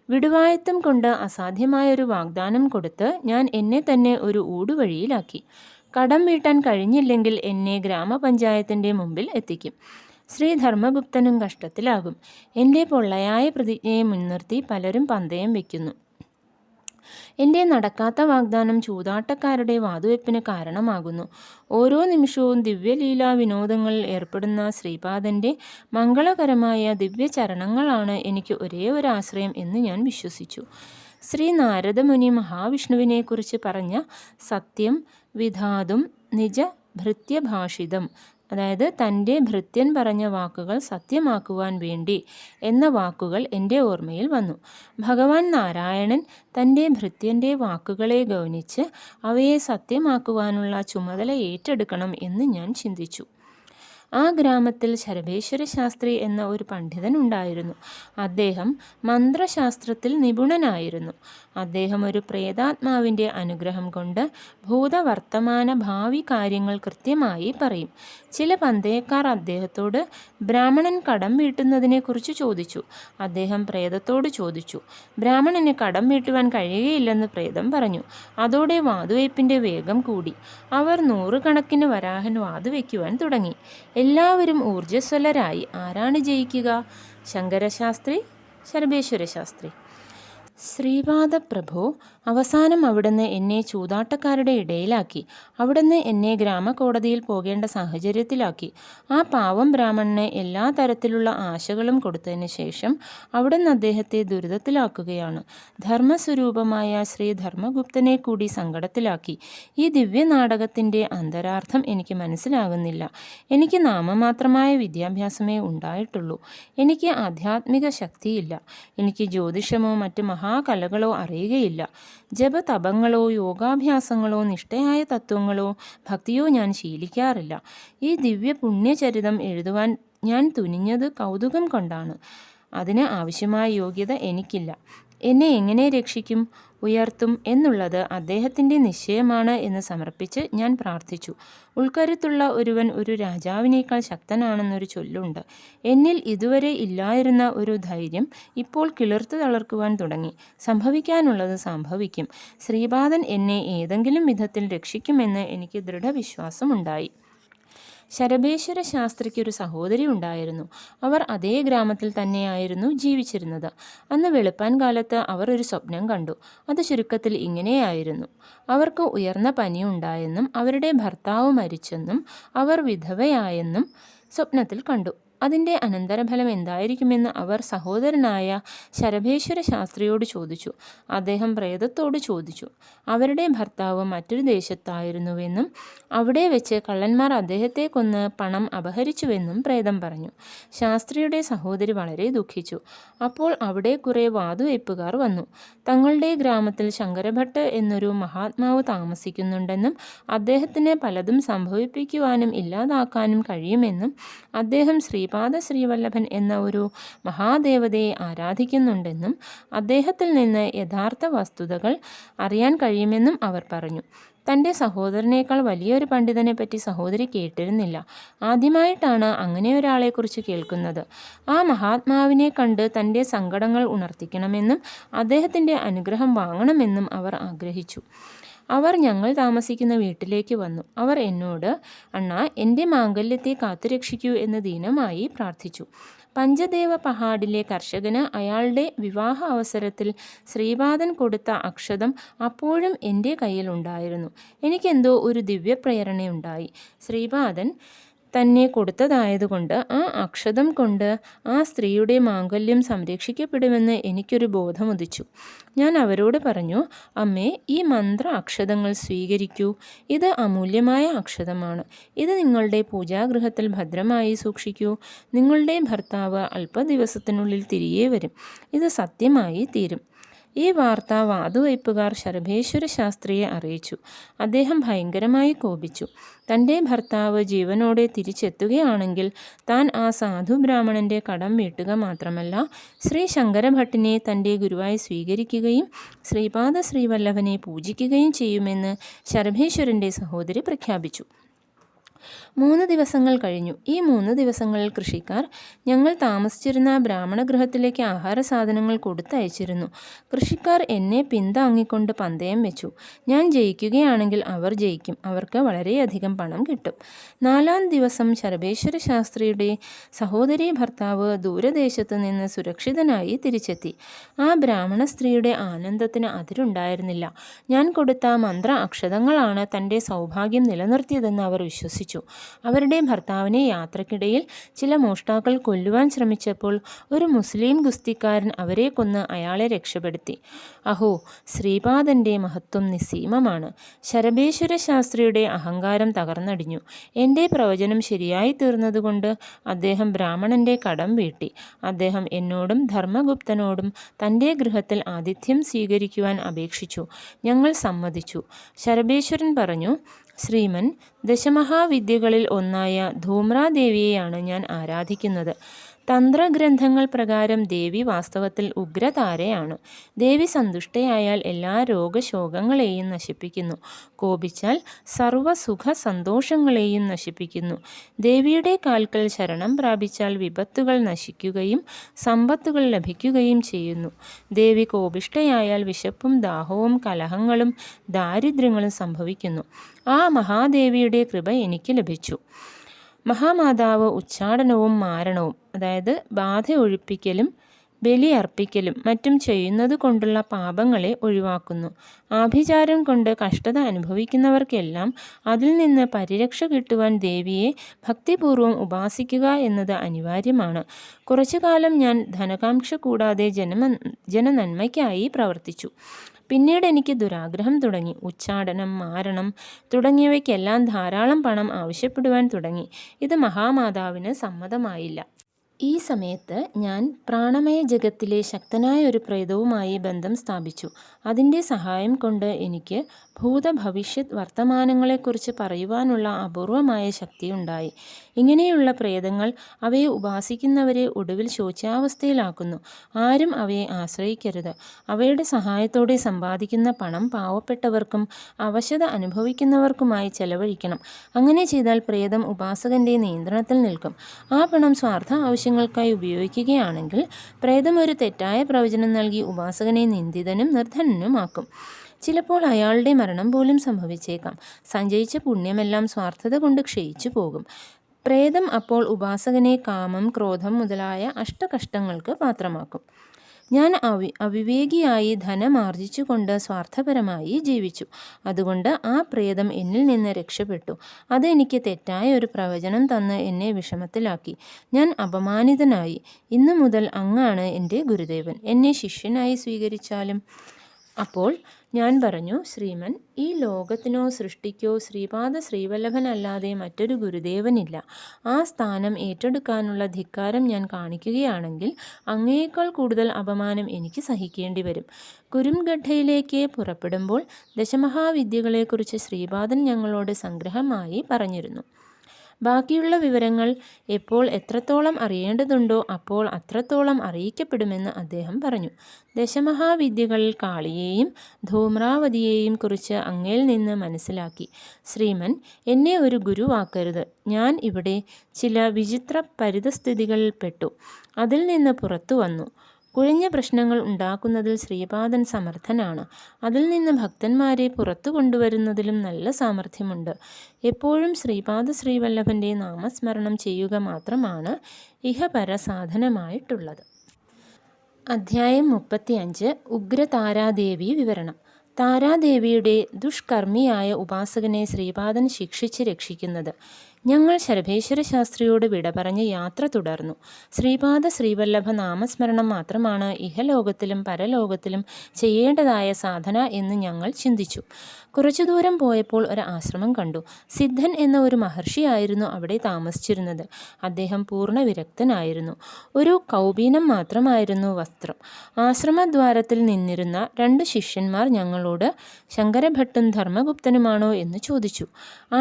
വിടുവായത്വം കൊണ്ട് അസാധ്യമായൊരു വാഗ്ദാനം കൊടുത്ത് ഞാൻ എന്നെ തന്നെ ഒരു ഊടുവഴിയിലാക്കി. കടം വീട്ടാൻ കഴിഞ്ഞില്ലെങ്കിൽ എന്നെ ഗ്രാമപഞ്ചായത്തിൻ്റെ മുമ്പിൽ എത്തിക്കും. ശ്രീ ധർമ്മഗുപ്തനും കഷ്ടത്തിലാകും. എൻ്റെ പൊള്ളയായ പ്രതിജ്ഞയെ മുൻനിർത്തി പലരും പന്തയം വയ്ക്കുന്നു. എൻ്റെ നടക്കാത്ത വാഗ്ദാനം ചൂതാട്ടക്കാരുടെ വാതുവെപ്പിന് കാരണമാകുന്നു. ഓരോ നിമിഷവും ദിവ്യലീലാ വിനോദങ്ങളിൽ ഏർപ്പെടുന്ന ശ്രീപാദൻ്റെ മംഗളകരമായ ദിവ്യചരണങ്ങളാണ് എനിക്ക് ഒരേ ഒരു ആശ്രയം എന്ന് ഞാൻ വിശ്വസിച്ചു. ശ്രീ നാരദമുനി മഹാവിഷ്ണുവിനെക്കുറിച്ച് പറഞ്ഞ സത്യം വിധാതും നിജ ഭൃത്യഭാഷിതം, അതായത് തൻ്റെ ഭൃത്യൻ പറഞ്ഞ വാക്കുകൾ സത്യമാക്കുവാൻ വേണ്ടി എന്ന വാക്കുകൾ എൻ്റെ ഓർമ്മയിൽ വന്നു. ഭഗവാൻ നാരായണൻ തൻ്റെ ഭൃത്യൻ്റെ വാക്കുകളെ ഗൗനിച്ച് അവയെ സത്യമാക്കുവാനുള്ള ചുമതല ഏറ്റെടുക്കണം എന്ന് ഞാൻ ചിന്തിച്ചു. ആ ഗ്രാമത്തിൽ ശരഭേശ്വര ശാസ്ത്രി എന്ന ഒരു പണ്ഡിതൻ ഉണ്ടായിരുന്നു. അദ്ദേഹം മന്ത്രശാസ്ത്രത്തിൽ നിപുണനായിരുന്നു. അദ്ദേഹം ഒരു പ്രേതാത്മാവിൻ്റെ അനുഗ്രഹം കൊണ്ട് ഭൂതവർത്തമാന ഭാവി കാര്യങ്ങൾ കൃത്യമായി പറയും. ചില പന്തയക്കാർ അദ്ദേഹത്തോട് ബ്രാഹ്മണൻ കടം വീട്ടുന്നതിനെക്കുറിച്ച് ചോദിച്ചു. അദ്ദേഹം പ്രേതത്തോട് ചോദിച്ചു. ബ്രാഹ്മണന് കടം വീട്ടുവാൻ കഴിയുകയില്ലെന്ന് പ്രേതം പറഞ്ഞു. അതോടെ വാതുവയ്പ്പിൻ്റെ വേഗം കൂടി. അവർ 100 കണക്കിന് വരാഹൻ വാതുവയ്ക്കുവാൻ തുടങ്ങി. എല്ലാവരും ഊർജ്ജസ്വലരായി. ആരാണ് ജയിക്കുക? ശങ്കരശാസ്ത്രി, ശരഭേശ്വര ശാസ്ത്രി? ശ്രീപാദപ്രഭോ, അവസാനം അവിടുന്ന് എന്നെ ചൂതാട്ടക്കാരുടെ ഇടയിലാക്കി. അവിടുന്ന് എന്നെ ഗ്രാമകോടതിയിൽ പോകേണ്ട സാഹചര്യത്തിലാക്കി. ആ പാവം ബ്രാഹ്മണന് എല്ലാ തരത്തിലുള്ള ആശകളും കൊടുത്തതിന് ശേഷം അവിടുന്ന് അദ്ദേഹത്തെ ദുരിതത്തിലാക്കുകയാണ്. ധർമ്മസ്വരൂപമായ ശ്രീ ധർമ്മഗുപ്തനെ കൂടി സങ്കടത്തിലാക്കി. ഈ ദിവ്യനാടകത്തിൻ്റെ അന്തരാർത്ഥം എനിക്ക് മനസ്സിലാകുന്നില്ല. എനിക്ക് നാമമാത്രമായ വിദ്യാഭ്യാസമേ ഉണ്ടായിട്ടുള്ളൂ. എനിക്ക് ആധ്യാത്മിക ശക്തിയില്ല. എനിക്ക് ജ്യോതിഷമോ മറ്റ് മഹാകലകളോ അറിയുകയില്ല. ജപതപങ്ങളോ യോഗാഭ്യാസങ്ങളോ നിഷ്ഠയായ തത്വങ്ങളോ ഭക്തിയോ ഞാൻ ശീലിക്കാറില്ല. ഈ ദിവ്യ പുണ്യചരിതം എഴുതുവാൻ ഞാൻ തുനിഞ്ഞത് കൗതുകം കൊണ്ടാണ്. അതിന് ആവശ്യമായ യോഗ്യത എനിക്കില്ല. എന്നെ എങ്ങനെ രക്ഷിക്കും, ഉയർത്തും എന്നുള്ളത് അദ്ദേഹത്തിൻ്റെ നിശ്ചയമാണ് എന്ന് സമർപ്പിച്ച് ഞാൻ പ്രാർത്ഥിച്ചു. ഉൾക്കരുത്തുള്ള ഒരുവൻ ഒരു രാജാവിനേക്കാൾ ശക്തനാണെന്നൊരു ചൊല്ലുണ്ട്. എന്നിൽ ഇതുവരെ ഇല്ലായിരുന്ന ഒരു ധൈര്യം ഇപ്പോൾ കിളിർത്തു തളർക്കുവാൻ തുടങ്ങി. സംഭവിക്കാനുള്ളത് സംഭവിക്കും. ശ്രീപാദൻ എന്നെ ഏതെങ്കിലും വിധത്തിൽ രക്ഷിക്കുമെന്ന് എനിക്ക് ദൃഢവിശ്വാസമുണ്ടായി. ശരഭേശ്വര ശാസ്ത്രിക്കൊരു സഹോദരി ഉണ്ടായിരുന്നു. അവർ അതേ ഗ്രാമത്തിൽ തന്നെയായിരുന്നു ജീവിച്ചിരുന്നത്. അന്ന് വെളുപ്പാൻ കാലത്ത് അവർ ഒരു സ്വപ്നം കണ്ടു. അത് ചുരുക്കത്തിൽ ഇങ്ങനെയായിരുന്നു. അവർക്ക് ഉയർന്ന പനിയുണ്ടായെന്നും അവരുടെ ഭർത്താവ് മരിച്ചെന്നും അവർ വിധവയായെന്നും സ്വപ്നത്തിൽ കണ്ടു. അതിൻ്റെ അനന്തരഫലം എന്തായിരിക്കുമെന്ന് അവർ സഹോദരനായ ശരഭേശ്വര ശാസ്ത്രിയോട് ചോദിച്ചു. അദ്ദേഹം പ്രേതത്തോട് ചോദിച്ചു. അവരുടെ ഭർത്താവ് മറ്റൊരു ദേശത്തായിരുന്നുവെന്നും അവിടെ വെച്ച് കള്ളന്മാർ അദ്ദേഹത്തെ കൊന്ന് പണം അപഹരിച്ചുവെന്നും പ്രേതം പറഞ്ഞു. ശാസ്ത്രിയുടെ സഹോദരി വളരെ ദുഃഖിച്ചു. അപ്പോൾ അവിടെ കുറേ വാതുവയ്പ്പുകാർ വന്നു. തങ്ങളുടെ ഗ്രാമത്തിൽ ശങ്കരഭട്ട് എന്നൊരു മഹാത്മാവ് താമസിക്കുന്നുണ്ടെന്നും അദ്ദേഹത്തിന് പലതും സംഭവിപ്പിക്കുവാനും ഇല്ലാതാക്കാനും കഴിയുമെന്നും അദ്ദേഹം ശ്രീപാദ ശ്രീപാദ ശ്രീവല്ലഭൻ എന്ന ഒരു മഹാദേവതയെ ആരാധിക്കുന്നുണ്ടെന്നും അദ്ദേഹത്തിൽ നിന്ന് യഥാർത്ഥ വസ്തുതകൾ അറിയാൻ കഴിയുമെന്നും അവർ പറഞ്ഞു. തൻ്റെ സഹോദരനേക്കാൾ വലിയൊരു പണ്ഡിതനെപ്പറ്റി സഹോദരി കേട്ടിരുന്നില്ല. ആദ്യമായിട്ടാണ് അങ്ങനെയൊരാളെക്കുറിച്ച് കേൾക്കുന്നത്. ആ മഹാത്മാവിനെ കണ്ട് തൻ്റെ സങ്കടങ്ങൾ ഉണർത്തിക്കണമെന്നും അദ്ദേഹത്തിൻ്റെ അനുഗ്രഹം വാങ്ങണമെന്നും അവർ ആഗ്രഹിച്ചു. അവർ ഞങ്ങൾ താമസിക്കുന്ന വീട്ടിലേക്ക് വന്നു. അവർ എന്നോട്, "അണ്ണാ, എൻ്റെ മാംഗല്യത്തെ കാത്തുരക്ഷിക്കൂ" എന്ന് ദീനമായി പ്രാർത്ഥിച്ചു. പഞ്ചദേവ പഹാഡിലെ കർഷകന് അയാളുടെ വിവാഹ അവസരത്തിൽ ശ്രീപാദൻ കൊടുത്ത അക്ഷതം അപ്പോഴും എൻ്റെ കയ്യിലുണ്ടായിരുന്നു. എനിക്കെന്തോ ഒരു ദിവ്യപ്രേരണയുണ്ടായി. ശ്രീപാദൻ തന്നെ കൊടുത്തതായതുകൊണ്ട് ആ അക്ഷതം കൊണ്ട് ആ സ്ത്രീയുടെ മാംഗല്യം സംരക്ഷിക്കപ്പെടുമെന്ന് എനിക്കൊരു ബോധമുദിച്ചു. ഞാൻ അവരോട് പറഞ്ഞു, "അമ്മേ, ഈ മന്ത്ര അക്ഷതങ്ങൾ സ്വീകരിക്കൂ. ഇത് അമൂല്യമായ അക്ഷതമാണ്. ഇത് നിങ്ങളുടെ പൂജാഗൃഹത്തിൽ ഭദ്രമായി സൂക്ഷിക്കൂ. നിങ്ങളുടെ ഭർത്താവ് അല്പദിവസത്തിനുള്ളിൽ തിരികെ വരും. ഇത് സത്യമായി തീരും." ഈ വാർത്ത വാതുവയ്പ്പുകാർ ശരഭേശ്വര ശാസ്ത്രിയെ അറിയിച്ചു. അദ്ദേഹം ഭയങ്കരമായി കോപിച്ചു. തൻ്റെ ഭർത്താവ് ജീവനോടെ തിരിച്ചെത്തുകയാണെങ്കിൽ താൻ ആ സാധു ബ്രാഹ്മണൻ്റെ കടം വീട്ടുക മാത്രമല്ല, ശ്രീ ശങ്കരഭട്ടിനെ തൻ്റെ ഗുരുവായി സ്വീകരിക്കുകയും ശ്രീപാദ ശ്രീവല്ലഭനെ പൂജിക്കുകയും ചെയ്യുമെന്ന് ശരഭേശ്വരൻ്റെ സഹോദരി പ്രഖ്യാപിച്ചു. 3 ദിവസങ്ങൾ കഴിഞ്ഞു. ഈ 3 ദിവസങ്ങളിൽ കൃഷിക്കാർ ഞങ്ങൾ താമസിച്ചിരുന്ന ബ്രാഹ്മണഗൃഹത്തിലേക്ക് ആഹാര സാധനങ്ങൾ കൊടുത്തയച്ചിരുന്നു. കൃഷിക്കാർ എന്നെ പിന്താങ്ങിക്കൊണ്ട് പന്തയം വെച്ചു. ഞാൻ ജയിക്കുകയാണെങ്കിൽ അവർ ജയിക്കും. അവർക്ക് വളരെയധികം പണം കിട്ടും. 4-ാം ദിവസം ശരഭേശ്വര ശാസ്ത്രിയുടെ സഹോദരീ ഭർത്താവ് ദൂരദേശത്ത് നിന്ന് സുരക്ഷിതനായി തിരിച്ചെത്തി. ആ ബ്രാഹ്മണ സ്ത്രീയുടെ ആനന്ദത്തിന് അതിരുണ്ടായിരുന്നില്ല. ഞാൻ കൊടുത്ത മന്ത്ര അക്ഷതങ്ങളാണ് തൻ്റെ സൗഭാഗ്യം നിലനിർത്തിയതെന്ന് അവർ വിശ്വസിച്ചു. അവരുടെ ഭർത്താവിനെ യാത്രക്കിടയിൽ ചില മോഷ്ടാക്കൾ കൊല്ലുവാൻ ശ്രമിച്ചപ്പോൾ ഒരു മുസ്ലിം ഗുസ്തിക്കാരൻ അവരെ കൊന്ന് അയാളെ രക്ഷപ്പെടുത്തി. അഹോ, ശ്രീപാദൻ്റെ മഹത്വം നിസ്സീമമാണ്. ശരഭേശ്വര ശാസ്ത്രിയുടെ അഹങ്കാരം തകർന്നടിഞ്ഞു. എൻ്റെ പ്രവചനം ശരിയായി തീർന്നതുകൊണ്ട് അദ്ദേഹം ബ്രാഹ്മണൻ്റെ കടം വീട്ടി. അദ്ദേഹം എന്നോടും ധർമ്മഗുപ്തനോടും തൻ്റെ ഗൃഹത്തിൽ ആതിഥ്യം സ്വീകരിക്കുവാൻ അപേക്ഷിച്ചു. ഞങ്ങൾ സമ്മതിച്ചു. ശരഭേശ്വരൻ പറഞ്ഞു, "ശ്രീമൻ, ദശമഹാവിദ്യകളിൽ ഒന്നായ ധൂമ്രാദേവിയെയാണ് ഞാൻ ആരാധിക്കുന്നത്. തന്ത്രഗ്രന്ഥങ്ങൾ പ്രകാരം ദേവി വാസ്തവത്തിൽ ഉഗ്രതാരയാണ്. ദേവി സന്തുഷ്ടയായാൽ എല്ലാ രോഗശോകങ്ങളെയും നശിപ്പിക്കുന്നു. കോപിച്ചാൽ സർവ്വസുഖ സന്തോഷങ്ങളെയും നശിപ്പിക്കുന്നു. ദേവിയുടെ കാൽക്കൽ ശരണം പ്രാപിച്ചാൽ വിപത്തുകൾ നശിക്കുകയും സമ്പത്തുകൾ ലഭിക്കുകയും ചെയ്യുന്നു. ദേവി കോപിഷ്ഠയായാൽ വിശപ്പും ദാഹവും കലഹങ്ങളും ദാരിദ്ര്യങ്ങളും സംഭവിക്കുന്നു. ആ മഹാദേവിയുടെ കൃപ എനിക്ക് ലഭിച്ചു. മഹാമാതാവ് ഉച്ചാടനവും മാരണവും, അതായത് ബാധ ഒഴിപ്പിക്കലും ബലി അർപ്പിക്കലും മറ്റും ചെയ്യുന്നത് കൊണ്ടുള്ള പാപങ്ങളെ ഒഴിവാക്കുന്നു. ആഭിചാരം കൊണ്ട് കഷ്ടത അനുഭവിക്കുന്നവർക്കെല്ലാം അതിൽ നിന്ന് പരിരക്ഷ കിട്ടുവാൻ ദേവിയെ ഭക്തിപൂർവ്വം ഉപാസിക്കുക എന്നത് അനിവാര്യമാണ്. കുറച്ചുകാലം ഞാൻ ധനകാംക്ഷ കൂടാതെ ജനനന്മയ്ക്കായി പ്രവർത്തിച്ചു. പിന്നീട് എനിക്ക് ദുരാഗ്രഹം തുടങ്ങി. ഉച്ചാടനം, മാരണം തുടങ്ങിയവയ്ക്കെല്ലാം ധാരാളം പണം ആവശ്യപ്പെടുവാൻ തുടങ്ങി. ഇത് മഹാമാതാവിന് സമ്മതമായില്ല. ഈ സമയത്ത് ഞാൻ പ്രാണമയ ജഗത്തിലെ ശക്തനായ ഒരു പ്രേതവുമായി ബന്ധം സ്ഥാപിച്ചു. അതിൻ്റെ സഹായം കൊണ്ട് എനിക്ക് ഭൂത ഭവിഷ്യത് വർത്തമാനങ്ങളെക്കുറിച്ച് പറയുവാനുള്ള അപൂർവമായ ശക്തിയുണ്ടായി. ഇങ്ങനെയുള്ള പ്രേതങ്ങൾ അവയെ ഉപാസിക്കുന്നവരെ ഒടുവിൽ ശോച്യാവസ്ഥയിലാക്കുന്നു. ആരും അവയെ ആശ്രയിക്കരുത്. അവയുടെ സഹായത്തോടെ സമ്പാദിക്കുന്ന പണം പാവപ്പെട്ടവർക്കും അവശത അനുഭവിക്കുന്നവർക്കുമായി ചെലവഴിക്കണം. അങ്ങനെ ചെയ്താൽ പ്രേതം ഉപാസകൻ്റെ നിയന്ത്രണത്തിൽ നിൽക്കും. ആ പണം സ്വാർത്ഥ ആവശ്യങ്ങൾക്കായി ഉപയോഗിക്കുകയാണെങ്കിൽ പ്രേതം ഒരു തെറ്റായ പ്രവചനം നൽകി ഉപാസകനെ നിന്ദിതനും നിർധനനുമാക്കും. ചിലപ്പോൾ അയാളുടെ മരണം പോലും സംഭവിച്ചേക്കാം. സഞ്ചയിച്ച പുണ്യമെല്ലാം സ്വാർത്ഥത കൊണ്ട് ക്ഷയിച്ചു പോകും. പ്രേതം അപ്പോൾ ഉപാസകനെ കാമം, ക്രോധം മുതലായ അഷ്ടകഷ്ടങ്ങൾക്ക് പാത്രമാക്കും. ഞാൻ അവിവേകിയായി ധനമാർജിച്ചുകൊണ്ട് സ്വാർത്ഥപരമായി ജീവിച്ചു. അതുകൊണ്ട് ആ പ്രേതം എന്നിൽ നിന്ന് രക്ഷപ്പെട്ടു. അതെനിക്ക് തെറ്റായ ഒരു പ്രവചനം തന്ന് എന്നെ വിഷമത്തിലാക്കി. ഞാൻ അപമാനിതനായി. ഇന്നു മുതൽ അങ്ങാണ് എൻ്റെ ഗുരുദേവൻ. എന്നെ ശിഷ്യനായി സ്വീകരിച്ചാലും. അപ്പോൾ ഞാൻ പറഞ്ഞു, "ശ്രീമൻ, ഈ ലോകത്തിനോ സൃഷ്ടിക്കോ ശ്രീപാദ ശ്രീവല്ലഭനല്ലാതെ മറ്റൊരു ഗുരുദേവനില്ല. ആ സ്ഥാനം ഏറ്റെടുക്കാനുള്ള ധിക്കാരം ഞാൻ കാണിക്കുകയാണെങ്കിൽ അങ്ങയേക്കാൾ കൂടുതൽ അപമാനം എനിക്ക് സഹിക്കേണ്ടി വരും. കുരുംഗഡ്ഡയിലേക്ക് പുറപ്പെടുമ്പോൾ ദശമഹാവിദ്യകളെക്കുറിച്ച് ശ്രീപാദൻ ഞങ്ങളോട് സംഗ്രഹമായി പറഞ്ഞിരുന്നു. ബാക്കിയുള്ള വിവരങ്ങൾ എപ്പോൾ എത്രത്തോളം അറിയേണ്ടതുണ്ടോ അപ്പോൾ അത്രത്തോളം അറിയിക്കപ്പെടുമെന്ന് അദ്ദേഹം പറഞ്ഞു. ദശമഹാവിദ്യകളിൽ കാളിയെയും ധൂമ്രാവതിയെയും കുറിച്ച് അങ്ങയിൽ നിന്ന് മനസ്സിലാക്കി. ശ്രീമൻ, എന്നെ ഒരു ഗുരുവാക്കരുത്. ഞാൻ ഇവിടെ ചില വിചിത്ര പരിതസ്ഥിതികളിൽപ്പെട്ടു. അതിൽ നിന്ന് പുറത്തു വന്നു. കുഴഞ്ഞ പ്രശ്നങ്ങൾ ഉണ്ടാക്കുന്നതിൽ ശ്രീപാദൻ സമർത്ഥനാണ്. അതിൽ നിന്ന് ഭക്തന്മാരെ പുറത്തു കൊണ്ടുവരുന്നതിലും നല്ല സാമർഥ്യമുണ്ട്. എപ്പോഴും ശ്രീപാദ ശ്രീവല്ലഭൻ്റെ നാമസ്മരണം ചെയ്യുക മാത്രമാണ് ഇഹപര സാധനമായിട്ടുള്ളത്. അധ്യായം 35. ഉഗ്രതാരാദേവി വിവരണം. താരാദേവിയുടെ ദുഷ്കർമ്മിയായ ഉപാസകനെ ശ്രീപാദൻ ശിക്ഷിച്ച് രക്ഷിക്കുന്നത്. ഞങ്ങൾ ശരഭേശ്വര ശാസ്ത്രിയോട് വിട പറഞ്ഞ് യാത്ര തുടർന്നു. ശ്രീപാദ ശ്രീവല്ലഭ നാമസ്മരണം മാത്രമാണ് ഇഹലോകത്തിലും പരലോകത്തിലും ചെയ്യേണ്ടതായ സാധന എന്ന് ഞങ്ങൾ ചിന്തിച്ചു. കുറച്ചു ദൂരം പോയപ്പോൾ ഒരു ആശ്രമം കണ്ടു. സിദ്ധൻ എന്ന ഒരു മഹർഷിയായിരുന്നു അവിടെ താമസിച്ചിരുന്നത്. അദ്ദേഹം പൂർണ്ണ വിരക്തനായിരുന്നു. ഒരു കൗപീനം മാത്രമായിരുന്നു വസ്ത്രം. ആശ്രമദ്വാരത്തിൽ നിന്നിരുന്ന 2 ശിഷ്യന്മാർ ഞങ്ങളോട് ശങ്കരഭട്ടും ധർമ്മഗുപ്തനുമാണോ എന്ന് ചോദിച്ചു.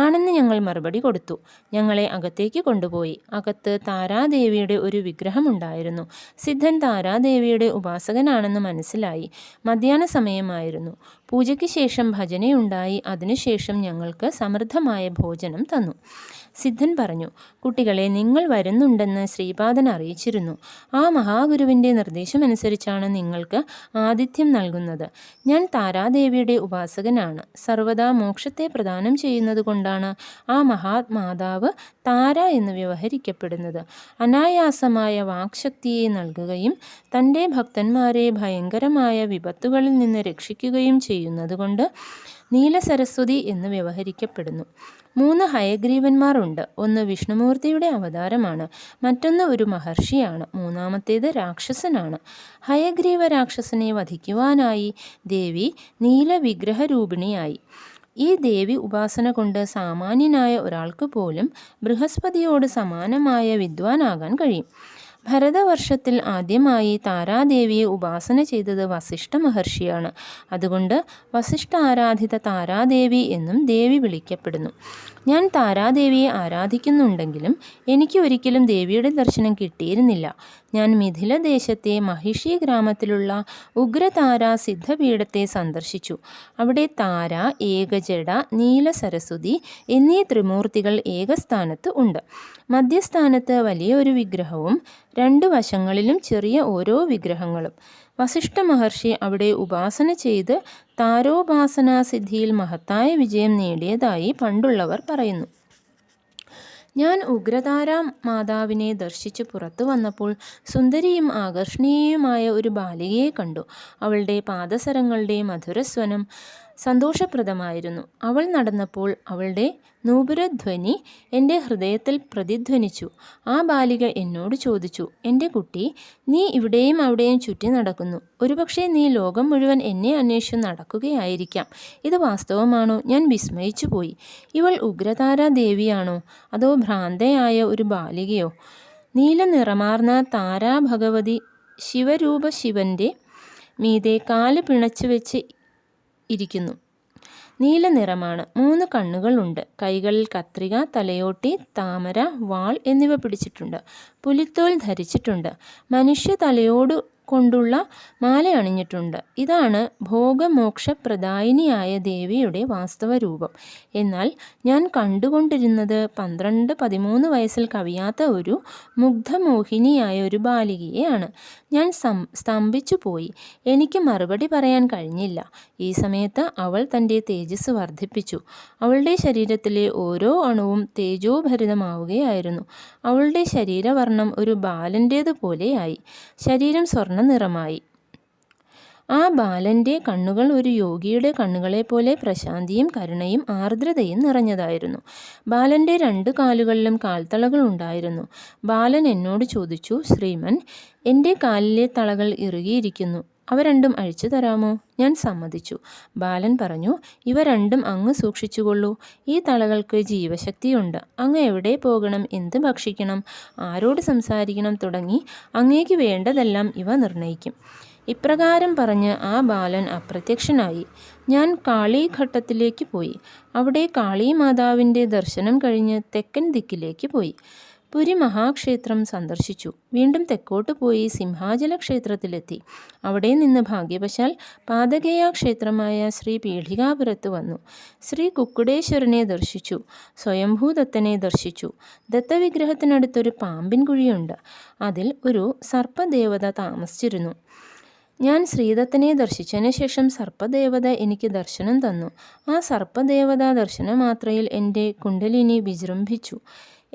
ആണെന്ന് ഞങ്ങൾ മറുപടി കൊടുത്തു. ഞങ്ങളെ അകത്തേക്ക് കൊണ്ടുപോയി. അകത്ത് താരാദേവിയുടെ ഒരു വിഗ്രഹമുണ്ടായിരുന്നു. സിദ്ധൻ താരാദേവിയുടെ ഉപാസകനാണെന്ന് മനസ്സിലായി. മധ്യാഹ്ന സമയമായിരുന്നു. പൂജയ്ക്ക് ശേഷം ഭജനയുണ്ടായി. അതിനുശേഷം ഞങ്ങൾക്ക് സമൃദ്ധമായ ഭോജനം തന്നു. സിദ്ധൻ പറഞ്ഞു, കുട്ടികളെ, നിങ്ങൾ വരുന്നുണ്ടെന്ന് ശ്രീപാദൻ അറിയിച്ചിരുന്നു. ആ മഹാഗുരുവിൻ്റെ നിർദ്ദേശമനുസരിച്ചാണ് നിങ്ങൾക്ക് ആതിഥ്യം നൽകുന്നത്. ഞാൻ താരാദേവിയുടെ ഉപാസകനാണ്. സർവദാ മോക്ഷത്തെ പ്രദാനം ചെയ്യുന്നത് കൊണ്ടാണ് ആ മഹാമാതാവ് താര എന്ന് വ്യവഹരിക്കപ്പെടുന്നത്. അനായാസമായ വാക്ശക്തിയെ നൽകുകയും തൻ്റെ ഭക്തന്മാരെ ഭയങ്കരമായ വിപത്തുകളിൽ നിന്ന് രക്ഷിക്കുകയും ചെയ്യുന്നതുകൊണ്ട് നീലസരസ്വതി എന്ന് വ്യവഹരിക്കപ്പെടുന്നു. 3 ഹയഗ്രീവന്മാരുണ്ട്. ഒന്ന് വിഷ്ണുമൂർത്തിയുടെ അവതാരമാണ്, മറ്റൊന്ന് ഒരു മഹർഷിയാണ്, മൂന്നാമത്തേത് രാക്ഷസനാണ്. ഹയഗ്രീവ രാക്ഷസനെ വധിക്കുവാനായി ദേവി നീലവിഗ്രഹരൂപിണിയായി. ഈ ദേവി ഉപാസന കൊണ്ട് സാമാന്യനായ ഒരാൾക്ക് പോലും ബൃഹസ്പതിയോട് സമാനമായ വിദ്വാനാകാൻ കഴിയും. ഭരതവർഷത്തിൽ ആദ്യമായി താരാദേവിയെ ഉപാസന ചെയ്തത് വസിഷ്ഠ മഹർഷിയാണ്. അതുകൊണ്ട് വസിഷ്ഠ ആരാധിത താരാദേവി എന്നും ദേവി വിളിക്കപ്പെടുന്നു. ഞാൻ താരാദേവിയെ ആരാധിക്കുന്നുണ്ടെങ്കിലും എനിക്ക് ഒരിക്കലും ദേവിയുടെ ദർശനം കിട്ടിയിരുന്നില്ല. ഞാൻ മിഥില ദേശത്തെ മഹിഷി ഗ്രാമത്തിലുള്ള ഉഗ്രതാര സിദ്ധപീഠത്തെ സന്ദർശിച്ചു. അവിടെ താര, ഏകജട, നീലസരസ്വതി എന്നീ ത്രിമൂർത്തികൾ ഏകസ്ഥാനത്ത് ഉണ്ട്. മധ്യസ്ഥാനത്ത് വലിയൊരു വിഗ്രഹവും 2 വശങ്ങളിലും ചെറിയ ഓരോ വിഗ്രഹങ്ങളും. വസിഷ്ഠ മഹർഷി അവിടെ ഉപാസന ചെയ്ത് താരോപാസനാ സിദ്ധിയിൽ മഹത്തായ വിജയം നേടിയതായി പണ്ടുള്ളവർ പറയുന്നു. ഞാൻ ഉഗ്രതാര മാതാവിനെ ദർശിച്ച് പുറത്തു വന്നപ്പോൾ സുന്ദരിയും ആകർഷണീയയുമായ ഒരു ബാലികയെ കണ്ടു. അവളുടെ പാദസരങ്ങളുടെ മധുരസ്വനം സന്തോഷപ്രദമായിരുന്നു. അവൾ നടന്നപ്പോൾ അവളുടെ നൂപുരധ്വനി എൻ്റെ ഹൃദയത്തിൽ പ്രതിധ്വനിച്ചു. ആ ബാലിക എന്നോട് ചോദിച്ചു, എൻ്റെ കുട്ടി, നീ ഇവിടെയും അവിടെയും ചുറ്റി നടക്കുന്നു. ഒരുപക്ഷെ നീ ലോകം മുഴുവൻ എന്നെ അന്വേഷിച്ച് നടക്കുകയായിരിക്കാം. ഇത് വാസ്തവമാണോ? ഞാൻ വിസ്മയിച്ചു പോയി. ഇവൾ ഉഗ്രതാര ദേവിയാണോ അതോ ഭ്രാന്തയായ ഒരു ബാലികയോ? നീല നിറമാർന്ന താരാ ഭഗവതി ശിവരൂപ ശിവൻ്റെ മീതെ കാല് പിണച്ചു വെച്ച് ഇരിക്കുന്നു. നീല നിറമാണ്. 3 കണ്ണുകളുണ്ട്. കൈകളിൽ കത്രിക, തലയോട്ടി, താമര, വാൾ എന്നിവ പിടിച്ചിട്ടുണ്ട്. പുലിത്തോൽ ധരിച്ചിട്ടുണ്ട്. മനുഷ്യ തലയോട് കൊണ്ടുള്ള മാല അണിഞ്ഞിട്ടുണ്ട്. ഇതാണ് ഭോഗമോക്ഷപ്രദായിനിയായ ദേവിയുടെ വാസ്തവ രൂപം. എന്നാൽ ഞാൻ കണ്ടുകൊണ്ടിരുന്നത് 12-13 വയസ്സിൽ കവിയാത്ത ഒരു മുഗ്ധമോഹിനിയായ ഒരു ബാലികയെയാണ്. ഞാൻ സ്തംഭിച്ചു പോയി. എനിക്ക് മറുപടി പറയാൻ കഴിഞ്ഞില്ല. ഈ സമയത്ത് അവൾ തൻ്റെ തേജസ് വർദ്ധിപ്പിച്ചു. അവളുടെ ശരീരത്തിലെ ഓരോ അണുവും തേജോഭരിതമാവുകയായിരുന്നു. അവളുടെ ശരീരവർണ്ണം ഒരു ബാലൻ്റേതുപോലെയായി. ശരീരം സ്വർണ്ണ നിറമായി. ആ ബാലൻ്റെ കണ്ണുകൾ ഒരു യോഗിയുടെ കണ്ണുകളെപ്പോലെ പ്രശാന്തിയും കരുണയും ആർദ്രതയും നിറഞ്ഞതായിരുന്നു. ബാലൻ്റെ 2 കാലുകളിലും കാൽത്തളകൾ ഉണ്ടായിരുന്നു. ബാലൻ എന്നോട് ചോദിച്ചു, ശ്രീമൻ, എൻ്റെ കാലിലെ തളകൾ ഇറുകിയിരിക്കുന്നു. അവ രണ്ടും അഴിച്ചു തരാമോ? ഞാൻ സമ്മതിച്ചു. ബാലൻ പറഞ്ഞു, ഇവ രണ്ടും അങ്ങ് സൂക്ഷിച്ചുകൊള്ളൂ. ഈ തളകൾക്ക് ജീവശക്തിയുണ്ട്. അങ്ങ് എവിടെ പോകണം, എന്ത് ഭക്ഷിക്കണം, ആരോട് സംസാരിക്കണം തുടങ്ങി അങ്ങേക്ക് വേണ്ടതെല്ലാം ഇവ നിർണയിക്കും. ഇപ്രകാരം പറഞ്ഞ് ആ ബാലൻ അപ്രത്യക്ഷനായി. ഞാൻ കാളീഘട്ടത്തിലേക്ക് പോയി. അവിടെ കാളീമാതാവിൻ്റെ ദർശനം കഴിഞ്ഞ് തെക്കൻ ദിക്കിലേക്ക് പോയി. പുരി മഹാക്ഷേത്രം സന്ദർശിച്ചു. വീണ്ടും തെക്കോട്ട് പോയി സിംഹാചല ക്ഷേത്രത്തിലെത്തി. അവിടെ നിന്ന് ഭാഗ്യവശാൽ പാദഗേയ ക്ഷേത്രമായ ശ്രീ പീഠികാപുരത്ത് വന്നു. ശ്രീ കുക്കുടേശ്വരനെ ദർശിച്ചു. സ്വയംഭൂദത്തനെ ദർശിച്ചു. ദത്തവിഗ്രഹത്തിനടുത്തൊരു പാമ്പിൻ കുഴിയുണ്ട്. അതിൽ ഒരു സർപ്പദേവത താമസിച്ചിരുന്നു. ഞാൻ ശ്രീദത്തനെ ദർശിച്ചതിന് ശേഷം സർപ്പദേവത എനിക്ക് ദർശനം തന്നു. ആ സർപ്പദേവതാ ദർശനമാത്രയിൽ എൻ്റെ കുണ്ഡലിനി വിജൃംഭിച്ചു.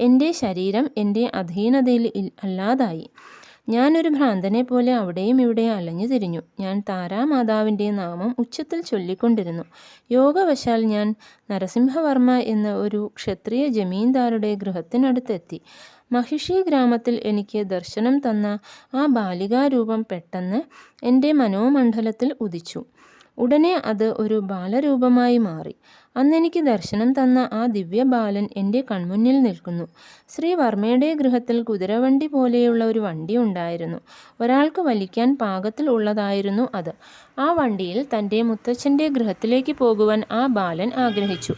എൻ്റെ ശരീരം എൻ്റെ അധീനതയിൽ അല്ലാതായി. ഞാനൊരു ഭ്രാന്തനെ പോലെ അവിടെയും ഇവിടെയും അലഞ്ഞു തിരിഞ്ഞു. ഞാൻ താരാമാതാവിൻ്റെ നാമം ഉച്ചത്തിൽ ചൊല്ലിക്കൊണ്ടിരുന്നു. യോഗവശാൽ ഞാൻ നരസിംഹവർമ്മ എന്ന ഒരു ക്ഷത്രിയ ജമീന്ദാരുടെ ഗൃഹത്തിനടുത്തെത്തി. മഹിഷി ഗ്രാമത്തിൽ എനിക്ക് ദർശനം തന്ന ആ ബാലികാരൂപം പെട്ടെന്ന് എൻ്റെ മനോമണ്ഡലത്തിൽ ഉദിച്ചു. ഉടനെ അത് ഒരു ബാലരൂപമായി മാറി. അന്നെനിക്ക് ദർശനം തന്ന ആ ദിവ്യബാലൻ എൻ്റെ കൺമുന്നിൽ നിൽക്കുന്നു. ശ്രീ വർമ്മയുടെ ഗൃഹത്തിൽ കുതിരവണ്ടി പോലെയുള്ള ഒരു വണ്ടി ഉണ്ടായിരുന്നു. ഒരാൾക്ക് വലിക്കാൻ പാകത്തിൽ ഉള്ളതായിരുന്നു അത്. ആ വണ്ടിയിൽ തൻ്റെ മുത്തച്ഛൻ്റെ ഗൃഹത്തിലേക്ക് പോകുവാൻ ആ ബാലൻ ആഗ്രഹിച്ചു.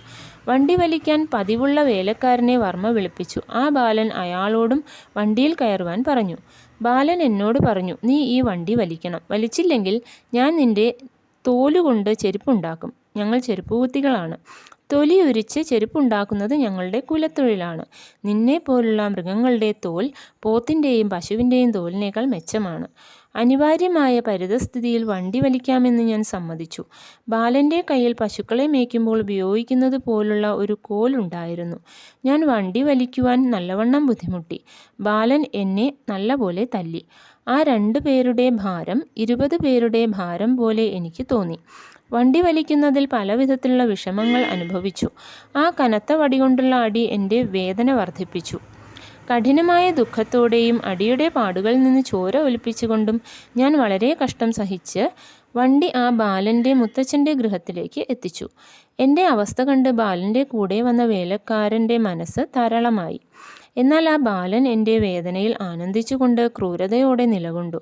വണ്ടി വലിക്കാൻ പതിവുള്ള വേലക്കാരനെ വർമ്മ വിളിപ്പിച്ചു. ആ ബാലൻ അയാളോടും വണ്ടിയിൽ കയറുവാൻ പറഞ്ഞു. ബാലൻ എന്നോട് പറഞ്ഞു, നീ ഈ വണ്ടി വലിക്കണം. വലിച്ചില്ലെങ്കിൽ ഞാൻ നിൻ്റെ തോലുകൊണ്ട് ചെരുപ്പുണ്ടാക്കും. ഞങ്ങൾ ചെരുപ്പുകുത്തികളാണ്. തൊലി ഉരിച്ച് ചെരുപ്പുണ്ടാക്കുന്നത് ഞങ്ങളുടെ കുലത്തൊഴിലാണ്. നിന്നെ പോലുള്ള മൃഗങ്ങളുടെ തോൽ പോത്തിൻ്റെയും പശുവിൻ്റെയും തോലിനേക്കാൾ മെച്ചമാണ്. അനിവാര്യമായ പരിതസ്ഥിതിയിൽ വണ്ടി വലിക്കാമെന്ന് ഞാൻ സമ്മതിച്ചു. ബാലൻ്റെ കയ്യിൽ പശുക്കളെ മേയ്ക്കുമ്പോൾ ഉപയോഗിക്കുന്നത് പോലുള്ള ഒരു കോലുണ്ടായിരുന്നു. ഞാൻ വണ്ടി വലിക്കുവാൻ നല്ലവണ്ണം ബുദ്ധിമുട്ടി. ബാലൻ എന്നെ നല്ലപോലെ തല്ലി. ആ 2 പേരുടെ ഭാരം 20 പേരുടെ ഭാരം പോലെ എനിക്ക് തോന്നി. വണ്ടി വലിക്കുന്നതിൽ പല വിധത്തിലുള്ള വിഷമങ്ങൾ അനുഭവിച്ചു. ആ കനത്ത വടികൊണ്ടുള്ള അടി എൻ്റെ വേദന വർദ്ധിപ്പിച്ചു. കഠിനമായ ദുഃഖത്തോടെയും അടിയുടെ പാടുകളിൽ നിന്ന് ചോര ഒലിപ്പിച്ചുകൊണ്ടും ഞാൻ വളരെ കഷ്ടം സഹിച്ച് വണ്ടി ആ ബാലൻ്റെ മുത്തച്ഛൻ്റെ ഗൃഹത്തിലേക്ക് എത്തിച്ചു. എൻ്റെ അവസ്ഥ കണ്ട് ബാലൻ്റെ കൂടെ വന്ന വേലക്കാരൻ്റെ മനസ്സ് തരളമായി. എന്നാൽ ആ ബാലൻ എൻ്റെ വേദനയിൽ ആനന്ദിച്ചുകൊണ്ട് ക്രൂരതയോടെ നിലകൊണ്ടു.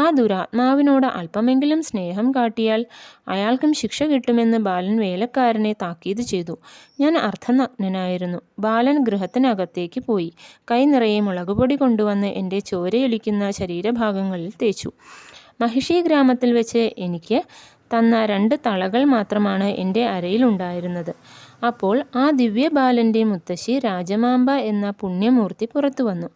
ആ ദുരാത്മാവിനോട് അല്പമെങ്കിലും സ്നേഹം കാട്ടിയാൽ അയാൾക്കും ശിക്ഷ കിട്ടുമെന്ന് ബാലൻ വേലക്കാരനെ താക്കീത് ചെയ്തു. ഞാൻ അർദ്ധനഗ്നനായിരുന്നു. ബാലൻ ഗൃഹത്തിനകത്തേക്ക് പോയി. കൈ നിറയെ മുളകുപൊടി കൊണ്ടുവന്ന് എൻ്റെ ചോരയൊലിക്കുന്ന ശരീരഭാഗങ്ങളിൽ തേച്ചു. മഹിഷി ഗ്രാമത്തിൽ വെച്ച് എനിക്ക് തന്ന 2 തളകൾ മാത്രമാണ് എൻ്റെ അരയിലുണ്ടായിരുന്നത്. അപ്പോൾ ആ ദിവ്യബാലൻ്റെ മുത്തശ്ശി രാജമാമ്പ എന്ന പുണ്യമൂർത്തി പുറത്തു വന്നു.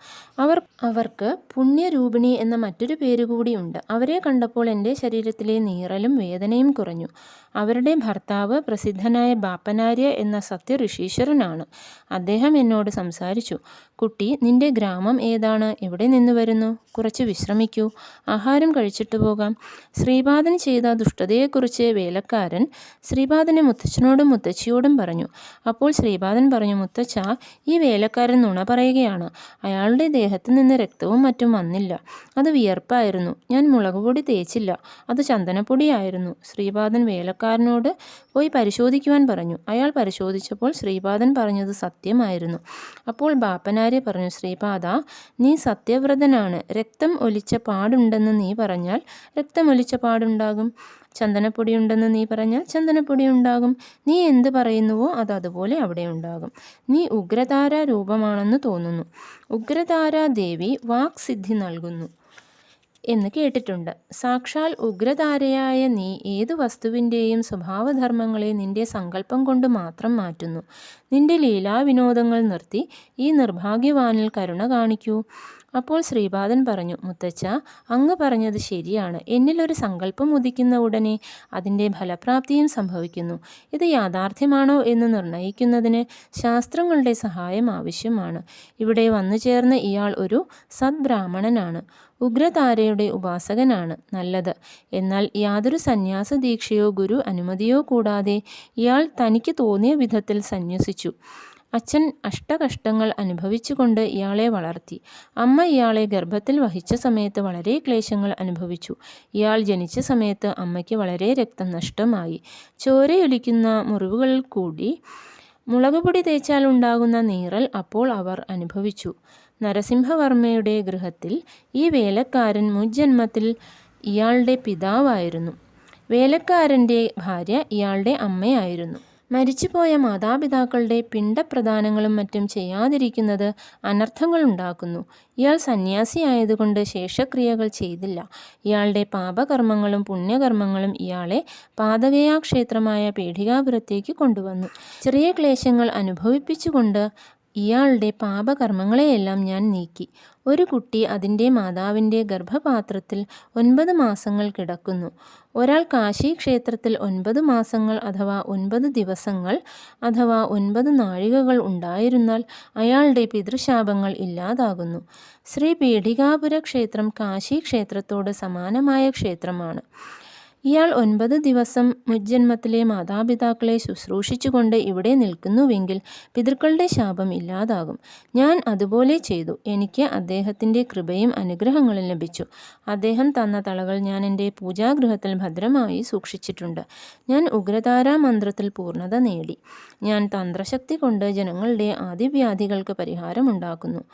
അവർക്ക് പുണ്യരൂപിണി എന്ന മറ്റൊരു പേരുകൂടിയുണ്ട്. അവരെ കണ്ടപ്പോൾ എൻ്റെ ശരീരത്തിലെ നീറലും വേദനയും കുറഞ്ഞു. അവരുടെ ഭർത്താവ് പ്രസിദ്ധനായ ബാപ്പനാര്യ എന്ന സത്യഋഷീശ്വരനാണ്. അദ്ദേഹം എന്നോട് സംസാരിച്ചു. കുട്ടി, നിന്റെ ഗ്രാമം ഏതാണ്? എവിടെ നിന്ന് വരുന്നു? കുറച്ച് വിശ്രമിക്കൂ. ആഹാരം കഴിച്ചിട്ട് പോകാം. ശ്രീപാദൻ ചെയ്ത ദുഷ്ടതയെക്കുറിച്ച് വേലക്കാരൻ ശ്രീപാദനെ മുത്തച്ഛനോടും മുത്തച്ഛിയോടും പറഞ്ഞു. അപ്പോൾ ശ്രീപാദൻ പറഞ്ഞു, മുത്തച്ഛ, ഈ വേലക്കാരൻ നുണ പറയുകയാണ്. അയാളുടെ ദേഹത്ത് നിന്ന് രക്തവും മറ്റും വന്നില്ല. അത് വിയർപ്പായിരുന്നു. ഞാൻ മുളകുപൊടി തേച്ചില്ല. അത് ചന്ദനപ്പൊടിയായിരുന്നു. ശ്രീപാദൻ വേലക്കാരനോട് പോയി പരിശോധിക്കുവാൻ പറഞ്ഞു. അയാൾ പരിശോധിച്ചപ്പോൾ ശ്രീപാദൻ പറഞ്ഞത് സത്യമായിരുന്നു. അപ്പോൾ ബാപ്പനാര്യ പറഞ്ഞു, ശ്രീപാദ, നീ സത്യവ്രതനാണ്. രക്തം ഒലിച്ച പാടുണ്ടെന്ന് നീ പറഞ്ഞാൽ രക്തമൊലിച്ച പാടുണ്ടാകും. ചന്ദനപ്പൊടിയുണ്ടെന്ന് നീ പറഞ്ഞാൽ ചന്ദനപ്പൊടി ഉണ്ടാകും. നീ എന്ത് പറയുന്നുവോ അത് അതുപോലെ അവിടെ ഉണ്ടാകും. നീ ഉഗ്രതാര രൂപമാണെന്ന് തോന്നുന്നു. ഉഗ്രതാരാ ദേവി വാക്സിദ്ധി നൽകുന്നു എന്ന് കേട്ടിട്ടുണ്ട്. സാക്ഷാൽ ഉഗ്രതാരയായ നീ ഏതു വസ്തുവിൻ്റെയും സ്വഭാവധർമ്മങ്ങളെ നിന്റെ സങ്കല്പം കൊണ്ട് മാത്രം മാറ്റുന്നു. നിന്റെ ലീലാവിനോദങ്ങൾ നിർത്തി ഈ നിർഭാഗ്യവാനിൽ കരുണ കാണിക്കൂ. അപ്പോൾ ശ്രീപാദൻ പറഞ്ഞു, മുത്തച്ഛ, അങ്ങ് പറഞ്ഞത് ശരിയാണ്. എന്നിലൊരു സങ്കല്പം ഉദിക്കുന്ന ഉടനെ അതിൻ്റെ ഫലപ്രാപ്തിയും സംഭവിക്കുന്നു. ഇത് യാഥാർത്ഥ്യമാണോ എന്ന് നിർണയിക്കുന്നതിന് ശാസ്ത്രങ്ങളുടെ സഹായം ആവശ്യമാണ്. ഇവിടെ വന്നു ചേർന്ന ഇയാൾ ഒരു സദ്ബ്രാഹ്മണനാണ്. ഉഗ്രതാരയുടെ ഉപാസകനാണ്. നല്ലത്. എന്നാൽ യാതൊരു സന്യാസ ദീക്ഷയോ ഗുരു അനുമതിയോ കൂടാതെ ഇയാൾ തനിക്ക് തോന്നിയ വിധത്തിൽ സന്യസിച്ചു. അച്ഛൻ അഷ്ടകഷ്ടങ്ങൾ അനുഭവിച്ചുകൊണ്ട് ഇയാളെ വളർത്തി. അമ്മ ഇയാളെ ഗർഭത്തിൽ വഹിച്ച സമയത്ത് വളരെ ക്ലേശങ്ങൾ അനുഭവിച്ചു. ഇയാൾ ജനിച്ച സമയത്ത് അമ്മയ്ക്ക് വളരെ രക്തം നഷ്ടമായി. ചോരയൊലിക്കുന്ന മുറിവുകളിൽ കൂടി മുളകുപൊടി തേച്ചാൽ ഉണ്ടാകുന്ന നീറൽ അപ്പോൾ അവർ അനുഭവിച്ചു. നരസിംഹവർമ്മയുടെ ഗൃഹത്തിൽ ഈ വേലക്കാരൻ മുജ്ജന്മത്തിൽ ഇയാളുടെ പിതാവായിരുന്നു. വേലക്കാരൻ്റെ ഭാര്യ ഇയാളുടെ അമ്മയായിരുന്നു. മരിച്ചുപോയ മാതാപിതാക്കളുടെ പിണ്ടപ്രദാനങ്ങളും മറ്റും ചെയ്യാതിരിക്കുന്നത് അനർത്ഥങ്ങളുണ്ടാക്കുന്നു. ഇയാൾ സന്യാസിയായതുകൊണ്ട് ശേഷക്രിയകൾ ചെയ്തില്ല. ഇയാളുടെ പാപകർമ്മങ്ങളും പുണ്യകർമ്മങ്ങളും ഇയാളെ പാതകയാക്ഷേത്രമായ പേഠികാപുരത്തേക്ക് കൊണ്ടുവന്നു. ചെറിയ ക്ലേശങ്ങൾ അനുഭവിപ്പിച്ചുകൊണ്ട് ഇയാളുടെ പാപകർമ്മങ്ങളെയെല്ലാം ഞാൻ നീക്കി. ഒരു കുട്ടി അതിൻ്റെ മാതാവിൻ്റെ ഗർഭപാത്രത്തിൽ 9 മാസങ്ങൾ കിടക്കുന്നു. ഒരാൾ കാശി ക്ഷേത്രത്തിൽ 9 മാസങ്ങൾ അഥവാ 9 ദിവസങ്ങൾ അഥവാ 9 നാഴികകൾ ഉണ്ടായിരുന്നാൽ അയാളുടെ പിതൃശാപങ്ങൾ ഇല്ലാതാകുന്നു. ശ്രീ പീഠികാപുര ക്ഷേത്രം കാശി ക്ഷേത്രത്തോട് സമാനമായ ക്ഷേത്രമാണ്. ഇയാൾ 9 ദിവസം മുജ്ജന്മത്തിലെ മാതാപിതാക്കളെ ശുശ്രൂഷിച്ചുകൊണ്ട് ഇവിടെ നിൽക്കുന്നുവെങ്കിൽ പിതൃക്കളുടെ ശാപം ഇല്ലാതാകും. ഞാൻ അതുപോലെ ചെയ്തു. എനിക്ക് അദ്ദേഹത്തിൻ്റെ കൃപയും അനുഗ്രഹങ്ങളും ലഭിച്ചു. അദ്ദേഹം തന്ന തളകൾ ഞാൻ എൻ്റെ പൂജാഗൃഹത്തിൽ ഭദ്രമായി സൂക്ഷിച്ചിട്ടുണ്ട്. ഞാൻ ഉഗ്രതാരാ മന്ത്രത്തിൽ പൂർണ്ണത നേടി. ഞാൻ തന്ത്രശക്തി കൊണ്ട് ജനങ്ങളുടെ ആദിവ്യാധികൾക്ക് പരിഹാരമുണ്ടാക്കുന്നു.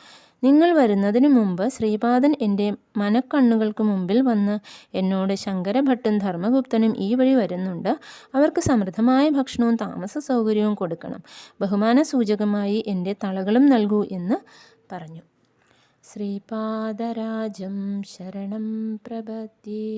നിങ്ങൾ വരുന്നതിനു മുമ്പ് ശ്രീപാദൻ എൻ്റെ മനക്കണ്ണുകൾക്ക് മുമ്പിൽ വന്ന് എന്നോട് ശങ്കരഭട്ടും ധർമ്മഗുപ്തനും ഈ വഴി വരുന്നുണ്ട്. അവർക്ക് സമൃദ്ധമായ ഭക്ഷണവും താമസ സൗകര്യവും കൊടുക്കണം. ബഹുമാന സൂചകമായി എൻ്റെ തളകളും നൽകൂ എന്ന് പറഞ്ഞു. ശ്രീപാദരാജം ശരണം പ്രപദ്യേ.